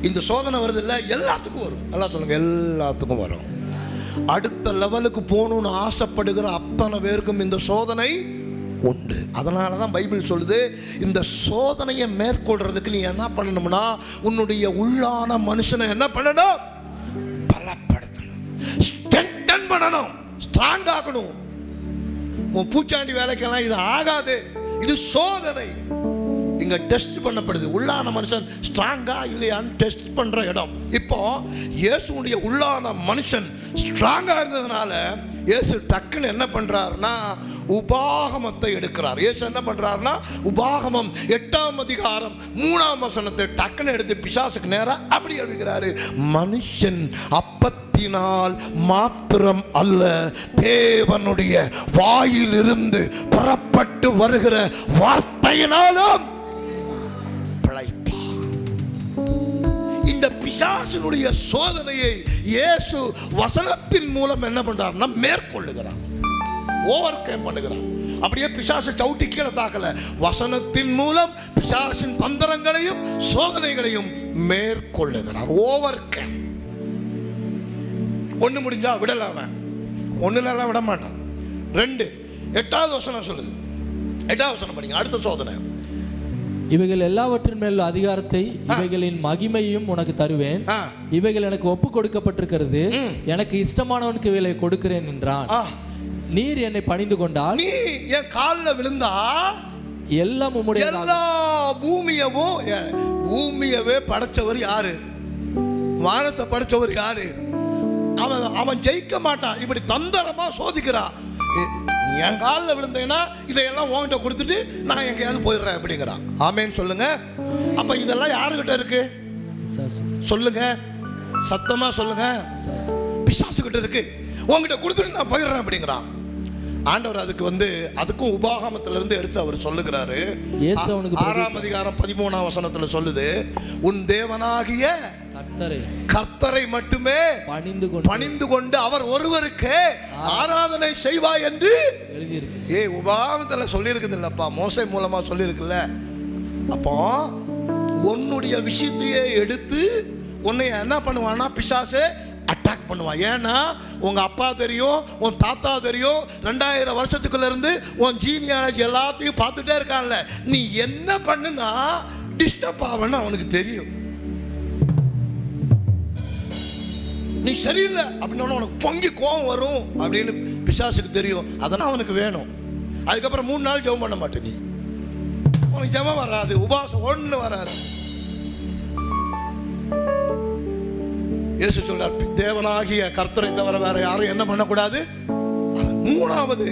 இந்த சோதனை வருது இல்ல, எல்லாத்துக்கும் வரும். எல்லாம் சொல்லுங்க, எல்லாத்துக்கும் வரும். அடுத்த லெவலுக்கு போகணும்னு ஆசைப்படுகிற அத்தனை பேருக்கும் இந்த சோதனை உண்டு. அதனால தான் பைபிள் சொல்லுது, இந்த சோதனையை மேற்கொள்றதுக்கு நீ என்ன பண்ணணும்னா, உன்னுடைய உள்ளான மனுஷனை என்ன பண்ணணும்? பலப்படுத்தணும், ஸ்ட்ரென்தன் பண்ணணும், ஸ்ட்ராங் ஆகணும். உன் பூச்சாண்டி வேலைக்கெல்லாம் இது ஆகாது. இது சோதனை. இங்க டெஸ்ட் பண்ணப்படுது. உள்ளான மனுஷன் ஸ்ட்ராங்கா இல்லையான்னு டெஸ்ட் பண்ற இடம். இப்போ இயேசுடைய உள்ளான மனுஷன் ஸ்ட்ராங்கா இருந்ததுனால இயேசு டக்குன்னு என்ன பண்றாருன்னா உபாகமத்தை எடுக்கிறார். இயேசு என்ன பண்றாருன்னா உபாகமம் 8ஆம் அதிகாரம் 3ஆம் வசனத்தை டக்குன்னு எடுத்து பிசாசுக்கு நேரா அப்படி எழுதுகிறாரு. மனுஷன் அப்பத்தினால் மாத்திரம் அல்ல, தேவனுடைய வாயிலிருந்து புறப்பட்டு வருகிற வார்த்தையினாலும் பிழைப்பா. இந்த பிசாசினுடைய சோதனையை இயேசு வசனத்தின் மூலம் என்ன பண்றாருன்னா மேற்கொள்ளுகிறார், ஓவர் கம் பண்ணுகிறார். அப்படியே பிசாசை சவுட்டி கீழே தாக்கல, வசனத்தின் மூலம் பிசாசின் தந்திரங்களையும் சோதனைகளையும் மேற்கொள்ளுகிறார். Over come. ஒண்ணு முடிஞ்சா விடலாம, ஒண்ணுல விட மாட்டான். 2 8ஆவது வசனம் சொல்லுது. 8ஆவது வசனம் படிங்க. அடுத்த சோதனை. இவைகள் எல்லாவற்றின் மேல் அதிகாரத்தை இவைகளின் மகிமையும் உனக்கு தருவேன். இவைகள் எனக்கு ஒப்பு கொடுக்கப்பட்டிருக்கிறது. எனக்கு இஷ்டமானவனுக்கு இவைகளை கொடுக்கிறேன் என்றான். நீர் என்னை பணிந்து கொண்டால், நீ என் காலில் விழுந்தா எல்லாம் உம்முடைய. எல்லா பூமியவே படைச்சவர் யாரு? வானத்தை படைச்சவர் யாரு? அவன் ஜெயிக்க மாட்டான். இப்படி தந்திரமா சோதிக்கிறான். என் காலில் விழுந்தேன்னா இதையெல்லாம் உன்கிட்ட கொடுத்துட்டு நான் எங்கேயாவது போயிடுறேன் அப்படிங்கிறான். ஆமேன்னு சொல்லுங்க. அப்ப இதெல்லாம் யாருகிட்ட இருக்கு? சொல்லுங்க, சத்தமா சொல்லுங்க. பிசாசு கிட்ட இருக்கு. உங்ககிட்ட கொடுத்துட்டு நான் போயிடுறேன் அப்படிங்கிறான். ஆண்டவர் அதுக்கும் உபாகமத்துல இருந்து எடுத்து அவர் சொல்லுகிறாரு. 6ஆம் அதிகாரம் 13ஆம் வசனத்துல சொல்லுது, உன் தேவனாகிய கர்த்தரை மட்டுமே பணிந்து கொண்டு அவர் ஒருவருக்கு ஆராதனை செய்வாய் என்று எழுதியிருக்கு. உபாகமத்துல சொல்லி இருக்குது இல்லப்பா, மோசே மூலமா சொல்லி இருக்குல்ல. அப்போ உன்னுடைய விஷயத்தையே எடுத்து உன்னை என்ன பண்ணுவான்னா பிசாசு அட்டாக் பண்ணுவான். ஏன்னா உங்க அப்பா தெரியும், உன் தாத்தா தெரியும், 2000 வருஷத்துக்குள்ள இருந்து உன் ஜீனியாலஜி எல்லாத்தையும் பார்த்துட்டே இருக்கான்ல. நீ என்ன பண்ணுனா டிஸ்டர்ப் ஆவன்னு அவனுக்கு தெரியும். நீ சரியில்லை அப்படின்னா உனக்கு பொங்கி கோவம் வரும் அப்படின்னு பிசாசுக்கு தெரியும். அதெல்லாம் அவனுக்கு வேணும். அதுக்கப்புறம் 3 நாள் ஜெபம் பண்ண மாட்டே, நீ உனக்கு ஜெபம் வராது, உபவாசம் ஒன்று வராது. இயேசு சொல்றார், தேவனாகிய கர்த்தரை தவிர வேற யாரும் என்ன பண்ணக்கூடாது. 3வது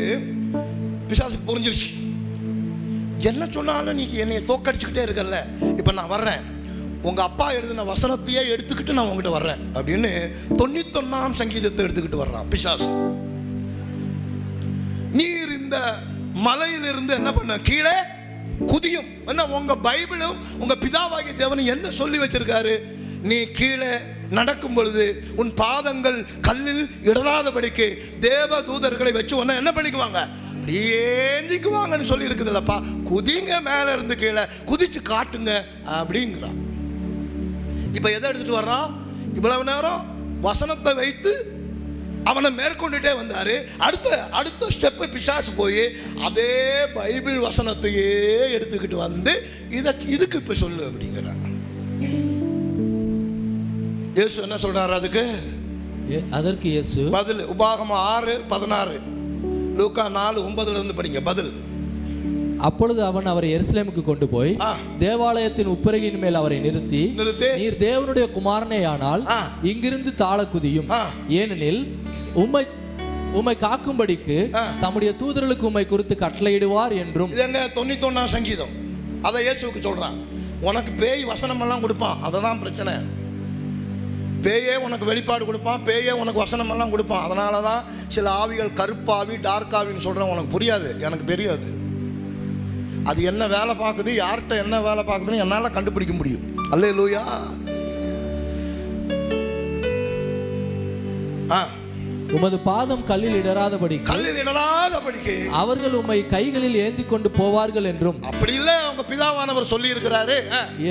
பிசாசுக்கு புரிஞ்சிருச்சு, என்ன சொன்னாலும் நீ என்னைய தோக்கடிச்சுக்கிட்டே இருக்கல, இப்ப நான் வர்றேன், உங்க அப்பா எழுதின வசனத்தையே எடுத்துக்கிட்டு நான் உங்ககிட்ட வர்றேன் அப்படின்னு 91ஆம் சங்கீதத்தை எடுத்துக்கிட்டு வர்றான் பிசாசு. நீர் இந்த மலையிலிருந்து என்ன பண்ண கீழே குதியும். என்ன உங்க பைபிளும் உங்க பிதாவாகிய தேவன் என்ன சொல்லி வச்சிருக்காரு, நீ கீழே நடக்கும் பொழுது உன் பாதங்கள் கல்லில் இடராதபடிக்கு தேவ தூதர்களை வச்சு உன்னை என்ன பண்ணிக்குவாங்க, ஏந்திக்குவாங்கன்னு சொல்லி இருக்குதுல்லப்பா. குதிங்க, மேல இருந்து கீழே குதிச்சு காட்டுங்க அப்படிங்கிறான். இப்ப எதை எடுத்துட்டு வர்றான், இவ்வளவு நேரம் வசனத்தை வைத்து அவனை மேற்கொண்டுட்டே வந்தாரு. அடுத்த ஸ்டெப்பு பிசாசு போய் அதே பைபிள் வசனத்தையே எடுத்துக்கிட்டு வந்து இதுக்கு இப்ப சொல்லு அப்படிங்கிறான். இயேசு என்ன சொல்றாரு அதற்கு இயேசு பதில் உபாகமம் 6:16, லூக்கா 4:9 இருந்து படிங்க பதில். அப்பொழுது அவன் அவரை எருசலேமுக்கு கொண்டு போய் தேவாலயத்தின் உப்பரிகையின் மேல் அவரை நிறுத்தி, நீர் தேவனுடைய குமாரனே ஆனால் இங்கிருந்து தாழ குதியும், ஏனெனில் உம்மை காக்கும்படிக்கு தம்முடைய தூதர்களுக்கு உம்மை குறித்து கட்டளையிடுவார் என்றும். இதுங்க 91ஆம் சங்கீதம். அதை இயேசுவுக்கு சொல்றான். உனக்கு பேய் வசனம் எல்லாம் கொடுப்பான், அததான் பிரச்சனை. பேயே உனக்கு வெளிப்பாடு கொடுப்பான், பேயே உனக்கு வசனம் எல்லாம் கொடுப்பான். அதனால தான் சில ஆவிகள் கருப்பாவி டார்க் ஆவின்னு சொல்கிறேன். உனக்கு புரியாது, எனக்கு தெரியாது. அது என்ன வேலை பார்க்குது, யார்கிட்ட என்ன வேலை பார்க்குதுன்னு என்னால் கண்டுபிடிக்க முடியும். அல்லேலூயா. உமது பாதம் கல்லில் இடராதபடிக்கு அவர்கள் உம்மை கைகளில் ஏந்தி கொண்டு போவார்கள் என்றும். அப்படி இல்ல, அவங்க பிதாவானவர் சொல்லி இருக்கிறாரு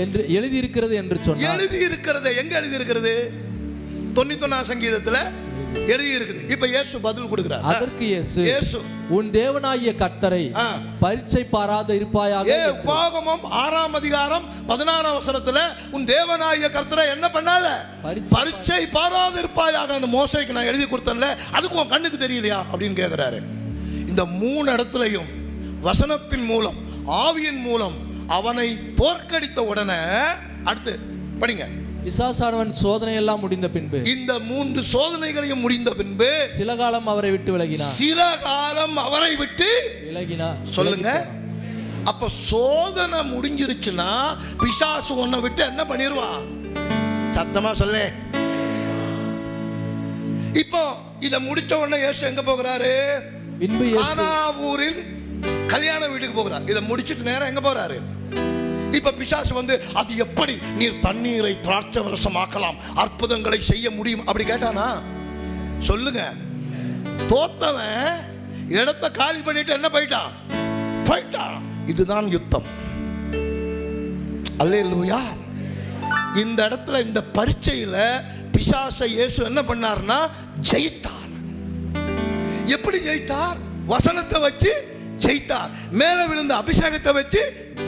என்று எழுதி இருக்கிறது என்று சொன்னார். எழுதி இருக்கிறது எங்க எழுதி இருக்கிறது? 91ஆம் சங்கீதத்துல எழுதி இருக்குது. இப்ப இயேசு பதில் கொடுக்கிறார். அதற்கு இயேசு உன் தேவனாகிய கர்த்தரை பரீட்சை பாராத இருப்பாயாக. உபாகமம் 6ஆம் அதிகாரம் 16ஆம் வசனத்துல உன் தேவனாகிய கர்த்தரை என்ன பண்ணாத, பரீட்சை பாராத இருப்பாயாக. மோசேக்கு நான் எழுதி கொடுத்தேன்ல, அதுக்கு உன் கண்ணுக்கு தெரியலையா அப்படின்னு கேட்கிறாரு. இந்த 3 இடத்துலையும் வசனத்தின் மூலம் ஆவியின் மூலம் அவனை தோற்கடித்த உடனே அடுத்து படிங்க. பிசாசானவன் சோதனை எல்லாம் முடிந்த பின்பு, இந்த 3 சோதனைகளையும் முடிந்த பின்பு சில காலம் அவரை விட்டு விலகினார். சொல்லுங்க. அப்ப சோதனை முடிஞ்சிருச்சுன்னா பிசாசு உன்னை விட்டு என்ன பண்ணிடுவான்? சத்தமா சொல்ல. இப்போ இத முடிச்ச உடனே இயேசு எங்க போகிறாரு? கானாவூரின் கல்யாண வீட்டுக்கு போகிறார். இதை முடிச்சிட்டு நேரம் எங்க போறாரு? இப்ப பிசாசு வந்து அது எப்படி நீர் தண்ணீரை திராட்சை ரசமாக்கலாம், அற்புதங்களை செய்ய முடியும் அப்படி கேட்டானா? சொல்லுங்க. தோத்தவன் இடத்தை காலி பண்ணிட்டு என்ன போயிட்டான். இதுதான் யுத்தம். அல்லேலூயா. இந்த இடத்துல இந்த பரீட்சையில பிசாசை இயேசு என்ன பண்ணார்னா ஜெயித்தார். எப்படி ஜெயித்தார்? வசனத்தை வச்சு ஜெயித்தார். மேல விழுந்த அபிஷேகத்தை வச்சு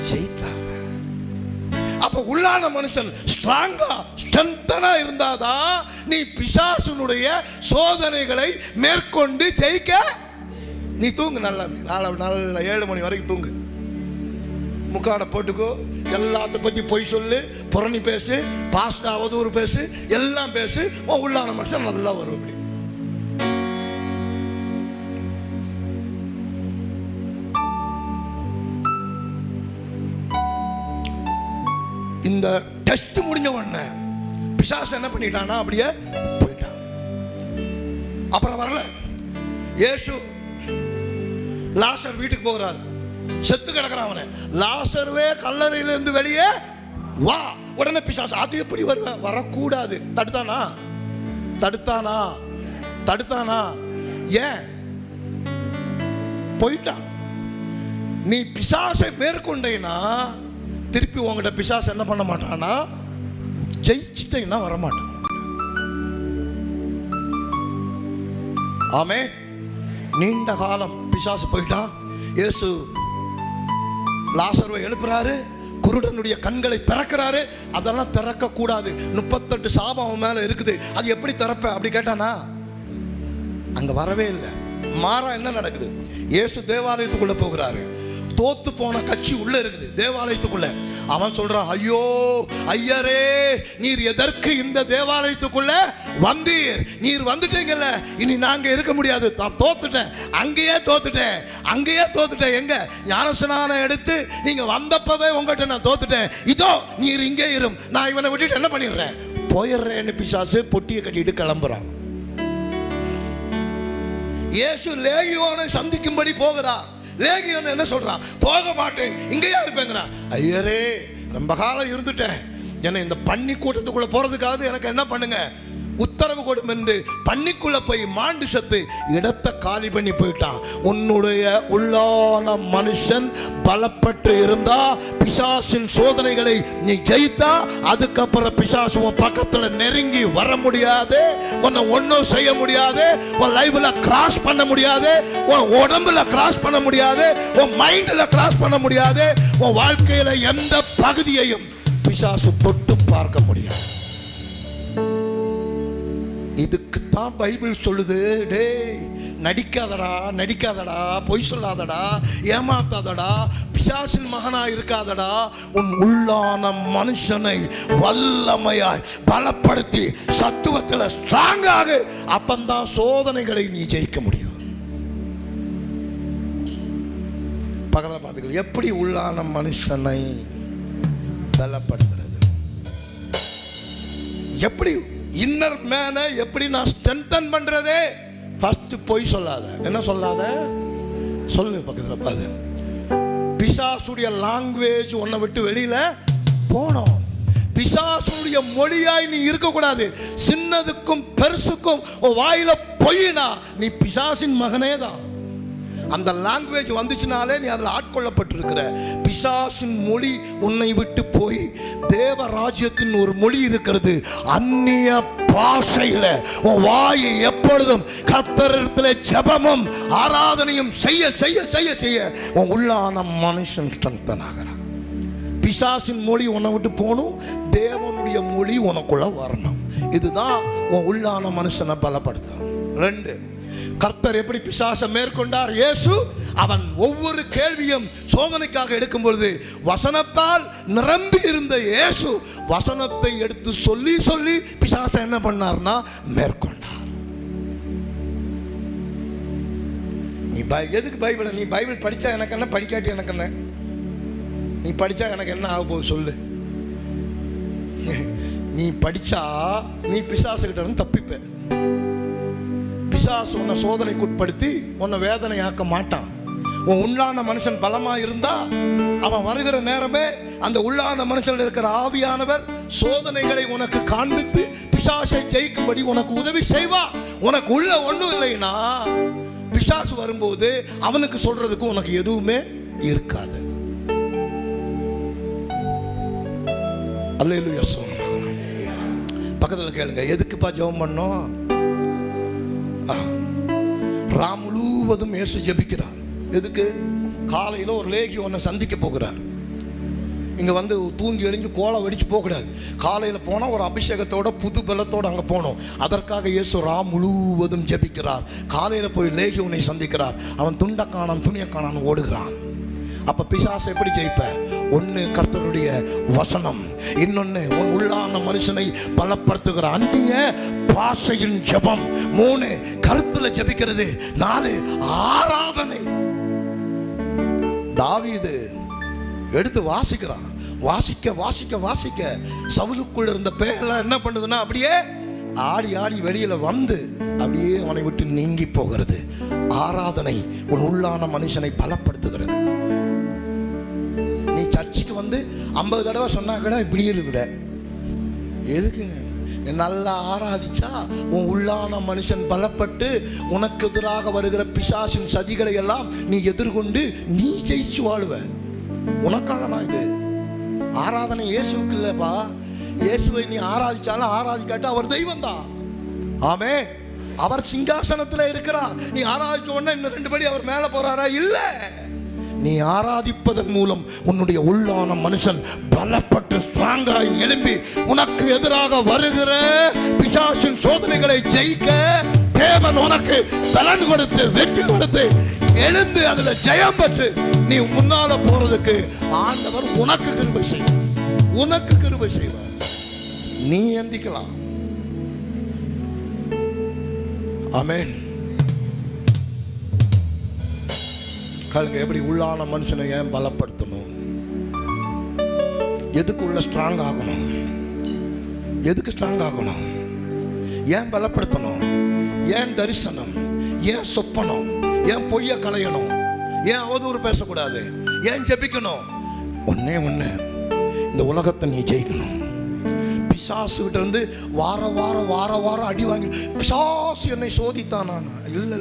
ஜெயித்தார். அப்ப உள்ளான மனுஷன் ஸ்ட்ராங்கா ஸ்ட்ரென்த்தனா இருந்தாதான் நீ பிசாசுனுடைய சோதனைகளை மேற்கொண்டு ஜெயிக்க. நீ தூங்கு, நல்லா 7 மணி வரைக்கும் தூங்கு. முக்காட போட்டுக்கோ, எல்லாத்த பத்தி பொய் சொல்லு, புரணி பேசு, பாஸ்ட் அவதூறு பேசு, எல்லாம் பேசு. உள்ளான மனுஷன் நல்லா வரும். அப்படி இந்த டெஸ்ட் முடிஞ்ச உடனே பிசாசு என்ன பண்ணிட்டானா அப்படியே போயிட்டான். அப்புறம் வரல. இயேசு லாசர் வீட்டுக்கு போகிறார். செத்து கிடக்கிறான் அவனை. லாசர்வே கல்லறையிலிருந்து வெளியே வா, உடனே பிசாசு அது எப்படி வருவேன், வரக்கூடாது. தடுத்தானா? ஏன் போயிட்டான். நீ பிசாசை மேற்கொண்டேன்னா திருப்பி உங்ககிட்ட பிசாசு என்ன பண்ண மாட்டானா, ஜெயிச்சிட்டேன்னா வரமாட்டான். ஆமே. நீண்ட காலம் பிசாசு போயிட்டான். இயேசு லாசருவை எழுப்புறாரு, குருடனுடைய கண்களை திறக்கிறாரு. அதெல்லாம் திறக்க கூடாது, 38 சாபம் அவன் மேல இருக்குது, அது எப்படி திறப்ப அப்படி கேட்டானா அங்க வரவே இல்லை. மாறா என்ன நடக்குது, இயேசு தேவாலயத்துக்குள்ள போகிறாரு. தோத்து போன கட்சி உள்ள இருக்குது தேவாலயத்துக்குள்ள. அவன் சொல்றான், ஐயோ ஐயரே, நீர் எதற்கு இந்த தேவாலயத்துக்குள்ள வந்தீர்? நீர் வந்துட்டீங்கல்ல, இனி நாங்க இருக்க முடியாது, நான் தோத்துட்டேன், அங்கேயே தோத்துட்டேன். எங்க ஞானஸ்நானம் எடுத்து நீங்க வந்தப்பவே உங்ககிட்ட நான் தோத்துட்டேன். இதோ நீர் இங்கே இரும், நான் இவனை விட்டுட்டு என்ன பண்ணிடுறேன், போயிடுறேன்னு பிசாசு பொட்டியை கட்டிட்டு கிளம்புறான். இயேசு லேகியோனை சந்திக்கும்படி போகிறார். லேகியோன் என்ன சொல்றான், போக மாட்டேன், இங்கேயா இருப்பேங்கிறான். ஐயரே, ரொம்ப காலம் இருந்துட்டேன், என்ன இந்த பன்னி கூட்டத்துக்குள்ள போறதுக்காவது எனக்கு என்ன பண்ணுங்க, உத்தரவு கொடும் என்று பன்னிக்குள்ள போய் மாண்டு சத்து இடத்தை காலி பண்ணி போயிட்டான். உன்னுடைய உள்ளான மனுஷன் பலப்பட்டு இருந்தா, பிசாசின் சோதனைகளை நீ ஜெயித்தா, அதுக்கப்புறம் பிசாசு உன் பக்கத்துல நெருங்கி வர முடியாது, உன்னை ஒன்றும் செய்ய முடியாது, உன் லைஃப்ல கிராஸ் பண்ண முடியாது, உன் உடம்புல கிராஸ் பண்ண முடியாது, உன் மைண்ட்ல கிராஸ் பண்ண முடியாது, உன் வாழ்க்கையில எந்த பகுதியையும் பிசாசு தொட்டு பார்க்க முடியாது. இதுக்கு தான் பைபிள் சொல்லுது, டேய் நடிக்காதடா, பொய் சொல்லாதடா, ஏமாத்தாதடா, பிசாசின் மகனா இருக்காதடா, உன் உள்ளான மனுஷனை வல்லமையாய் பலப்படுத்தி சத்துவத்தில் ஸ்ட்ராங்காக, அப்பந்தான் சோதனைகளை நீ ஜெயிக்க முடியும். பக்கத்தில் பார்த்துக்கலாம், எப்படி உள்ளான மனுஷனை பலப்படுத்துறது, எப்படி இன்னர் மேனை எப்படி நான் ஸ்ட்ரென்தன் பண்றதே. ஃபர்ஸ்ட் போய் சொல்லாத, என்ன சொல்லாத, சொல்லு பக்கத்தில் பாது. பிசாசுடைய லாங்குவேஜ் உன்னை விட்டு வெளியில போனோம். பிசாசுடைய மொழியாய் நீ இருக்கக்கூடாது. சின்னதுக்கும் பெருசுக்கும் வாயில பொய்னா நீ பிசாசின் மகனே தான். அந்த லாங்குவேஜ் வந்துச்சுனாலே நீ அதில் ஆட்கொள்ளப்பட்டிருக்கிற. பிசாசின் மொழி உன்னை விட்டு போய் தேவ ராஜ்யத்தின் ஒரு மொழி இருக்கிறது, அந்நிய பாஷையில உன் வாயை எப்பொழுதும் கர்த்தரிடத்தில் ஜெபமும் ஆராதனையும் செய்ய செய்ய செய்ய செய்ய உன் உள்ளான மனுஷன் ஸ்ட்ரென்தன் ஆகிறான். பிசாசின் மொழி உன்னை விட்டு போகணும், தேவனுடைய மொழி உனக்குள்ள வரணும். இதுதான் உன் உள்ளான மனுஷனை பலப்படுத்தும். 2, கர்த்தர் எப்படி பிசாசை மேற்கொண்டார். இயேசு அவன் ஒவ்வொரு கேள்வியும் சோதனைக்காக எடுக்கும் பொழுது வசனத்தால் நிரம்பி இருந்த இயேசு வசனத்தை எடுத்து சொல்லி சொல்லி பிசாசை என்ன பண்ணார்னா மேற்கொண்டார். நீ எதுக்கு பைபிள், நீ பைபிள் படிச்சா எனக்கு என்ன, படிக்காட்டி எனக்கு என்ன, நீ படிச்சா எனக்கு என்ன ஆக போகுது சொல்லு. நீ படிச்சா நீ பிசாசுகிட்ட இருந்து தப்பிப்ப. பிசாசு உன்னை சோதனைக்கு உட்படுத்தி உன்னை வேதனையாக்க மாட்டான். உன் உள்ளான மனுஷன் பலமா இருந்தா அவன் வருகிற நேரமே அந்த உள்ளான மனுஷன் இருக்கிற ஆவியானவர் சோதனைகளை உனக்கு காண்பித்து பிசாசை ஜெயிக்கும்படி உனக்கு உதவி செய்வா. உனக்கு உள்ள ஒண்ணும் இல்லைன்னா பிசாசு வரும்போது அவனுக்கு சொல்றதுக்கு உனக்கு எதுவுமே இருக்காது. அல்லேலூயா சொல்லுங்க. பக்கத்துல கேளுங்க, எதுக்குப்பா ஜெபம் பண்ணோம்? ராம் முழுவதும் இயேசு ஜெபிக்கிறார். எதுக்கு? காலையில் ஒரு லேகி ஒன்றை சந்திக்க போகிறார். இங்கே வந்து தூங்கி எழிஞ்சு கோலம் வெடிச்சு போகக்கூடாது. காலையில் போனால் ஒரு அபிஷேகத்தோட புது பலத்தோடு அங்கே போகணும். அதற்காக இயேசு ராம் முழுவதும் ஜெபிக்கிறார். காலையில் போய் லேகி உன்னை சந்திக்கிறார். அவன் துண்டக்கானான் துணியக்கானான் ஓடுகிறான். அப்போ பிசாசை எப்படி ஜெயிப்ப? ஒன்று கர்த்தருடைய வசனம், இன்னொன்று உன் உள்ளான மனுஷனை பலப்படுத்துகிற அந்நிய பாஷையின் ஜெபம், 3 கருத்துல ஜெபிக்கிறது, 4 ஆராதனை. தாவீது எடுத்து வாசிக்கிறான். வாசிக்க வாசிக்க வாசிக்க சவுலுக்குள்ள இருந்த பேரெல்லாம் என்ன பண்ணுதுன்னா அப்படியே ஆடி ஆடி வெளியில வந்து அப்படியே அவனை விட்டு நீங்கி போகிறது. ஆராதனை உன் உள்ளான மனுஷனை பலப்படுத்துகிறது. நீ சர்ச்சுக்கு வந்து 50 தடவை சொன்னா கூட இப்படியே இருக்கிற எதுக்குங்க? நீ நல்லா ஆராதிச்சா உன் உள்ளான மனுஷன் பலப்பட்டு உனக்கு எதிராக வருகிற பிசாசின் சதிகளை எல்லாம் நீ எதிர்கொண்டு நீ ஜெயிச்சு வாழுவ. உனக்காக தான் இது. ஆராதனை இயேசுக்கு இல்லப்பா. இயேசுவை நீ ஆராதிச்சாலும் ஆராதிக்காட்ட அவர் தெய்வம் தான். ஆமே, அவர் சிங்காசனத்தில் இருக்கிறார். நீ ஆராதிச்ச உடனே இன்னும் 2 படி அவர் மேலே போறாரா? இல்ல. நீ ஆராதிப்பதன் மூலம் உன்னுடைய உள்ளான மனுஷன் பலப்பட்டு ஸ்ட்ராங்காய் எழும்பி உனக்கு எதிராக வருகிற பிசாசின் சோதனைகளை ஜெயிக்க தேவன் உனக்கு பலன் கொடுத்து வெற்றி கொடுத்து எழுந்து அதுல ஜெயம் பெற்று நீ முன்னால போறதுக்கு ஆண்டவர் உனக்கு கிருபை செய்வார். உனக்கு கிருபை செய்வார். நீ எந்திக்கலாம். ஆமென். கழுங்க எப்படி உள்ளான மனுஷனை ஏன் பலப்படுத்தணும்? எதுக்கு உள்ள ஸ்ட்ராங் ஆகணும்? எதுக்கு ஸ்ட்ராங் ஆகணும்? ஏன் பலப்படுத்தணும்? ஏன் தரிசனம்? ஏன் சொப்பனம்? ஏன் பொய்ய களையணும்? ஏன் அவதூறு பேசக்கூடாது? ஏன் ஜெபிக்கணும்? ஒன்னே ஒண்ணு, இந்த உலகத்தை நீ ஜெயிக்கணும். பிசாசு கிட்ட இருந்து வார அடி வாங்கி பிசாசு என்னை சோதித்தான். நான் இல்ல,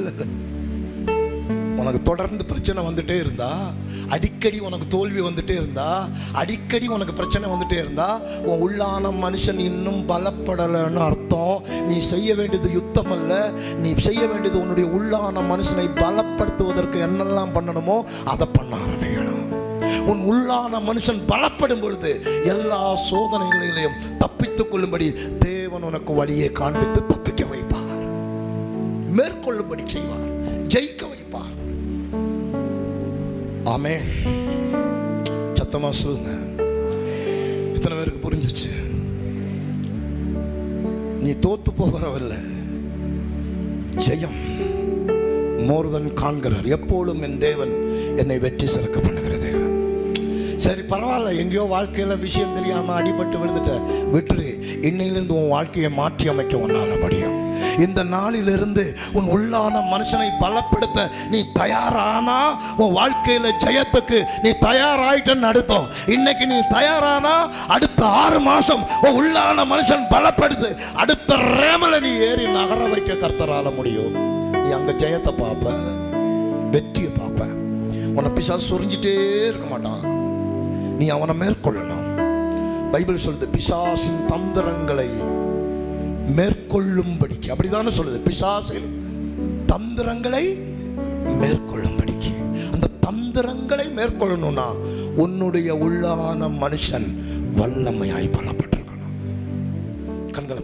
உனக்கு தொடர்ந்து பிரச்சனை வந்துட்டே இருந்தா, அடிக்கடி உனக்கு தோல்வி வந்துட்டே இருந்தா, அடிக்கடி உனக்கு பிரச்சனை வந்துட்டே இருந்தா, உன் உள்ளான மனுஷன் இன்னும் பலப்படலைன்னு அர்த்தம். நீ செய்ய வேண்டியது யுத்தம் அல்ல. நீ செய்ய வேண்டியது உன்னுடைய உள்ளான மனுஷனை பலப்படுத்துவதற்கு என்னெல்லாம் பண்ணணுமோ அதை பண்ண ஆரம்பிக்கணும். உன் உள்ளான மனுஷன் பலப்படும் பொழுது எல்லா சோதனைகளிலையும் தப்பித்துக் கொள்ளும்படி தேவன் உனக்கு வழியை காண்பித்து தப்பிக்க வைப்பார். மேற்கொள்ளும்படி செய்வார். ஜெயிக்க வைப்பார். ஆமே. சத்தமா சொல்லுங்க. இத்தனை பேருக்கு புரிஞ்சிச்சு? நீ தோத்து போகிறவில்லை, ஜெயம் மோர் தென் காண்கிறார். எப்போதும் என் தேவன் என்னை வெற்றி சிறக்க பண்ணுகிற தேவன். சரி, பரவாயில்ல, எங்கேயோ வாழ்க்கையில் விஷயம் தெரியாம அடிபட்டு விழுந்துட்ட, விட்டுரு. இன்னையிலிருந்து உன் வாழ்க்கையை மாற்றி அமைக்க உன்னால முடியும். இந்த நாளிலிருந்து உன் உள்ளான மனுஷனை பலப்படுத்த நீ தயாரானா உன் வாழ்க்கையில ஜெயத்துக்கு நீ தயாராயிட்டன்னு அர்த்தம். இன்னைக்கு நீ தயாரானா அடுத்த 6 மாசம் உன் உள்ளான மனுஷன் பலப்படுத்து அடுத்த ரேமல நீ ஏறி நகர வைக்க கர்த்தரால முடியும். நீ அங்க ஜெயத்தை பார்ப்ப, வெற்றியை பார்ப்ப. உன்னை பிசாசு சொரிஞ்சிட்டே இருக்க மாட்டான். நீ அவனை மேற்கொள்ளணும். பைபிள் சொல்லுது, பிசாசின் தந்திரங்களை மேற்கொள்ளும்படிக்கு. அப்படிதானே சொல்லுது, பிசாசின் தந்திரங்களை மேற்கொள்ளும்படிக்கு. அந்த தந்திரங்களை மேற்கொள்ளணும்னா உன்னுடைய உள்ளான மனுஷன் வல்லமையாய் பலப்பட்டிருக்கணும். கண்களை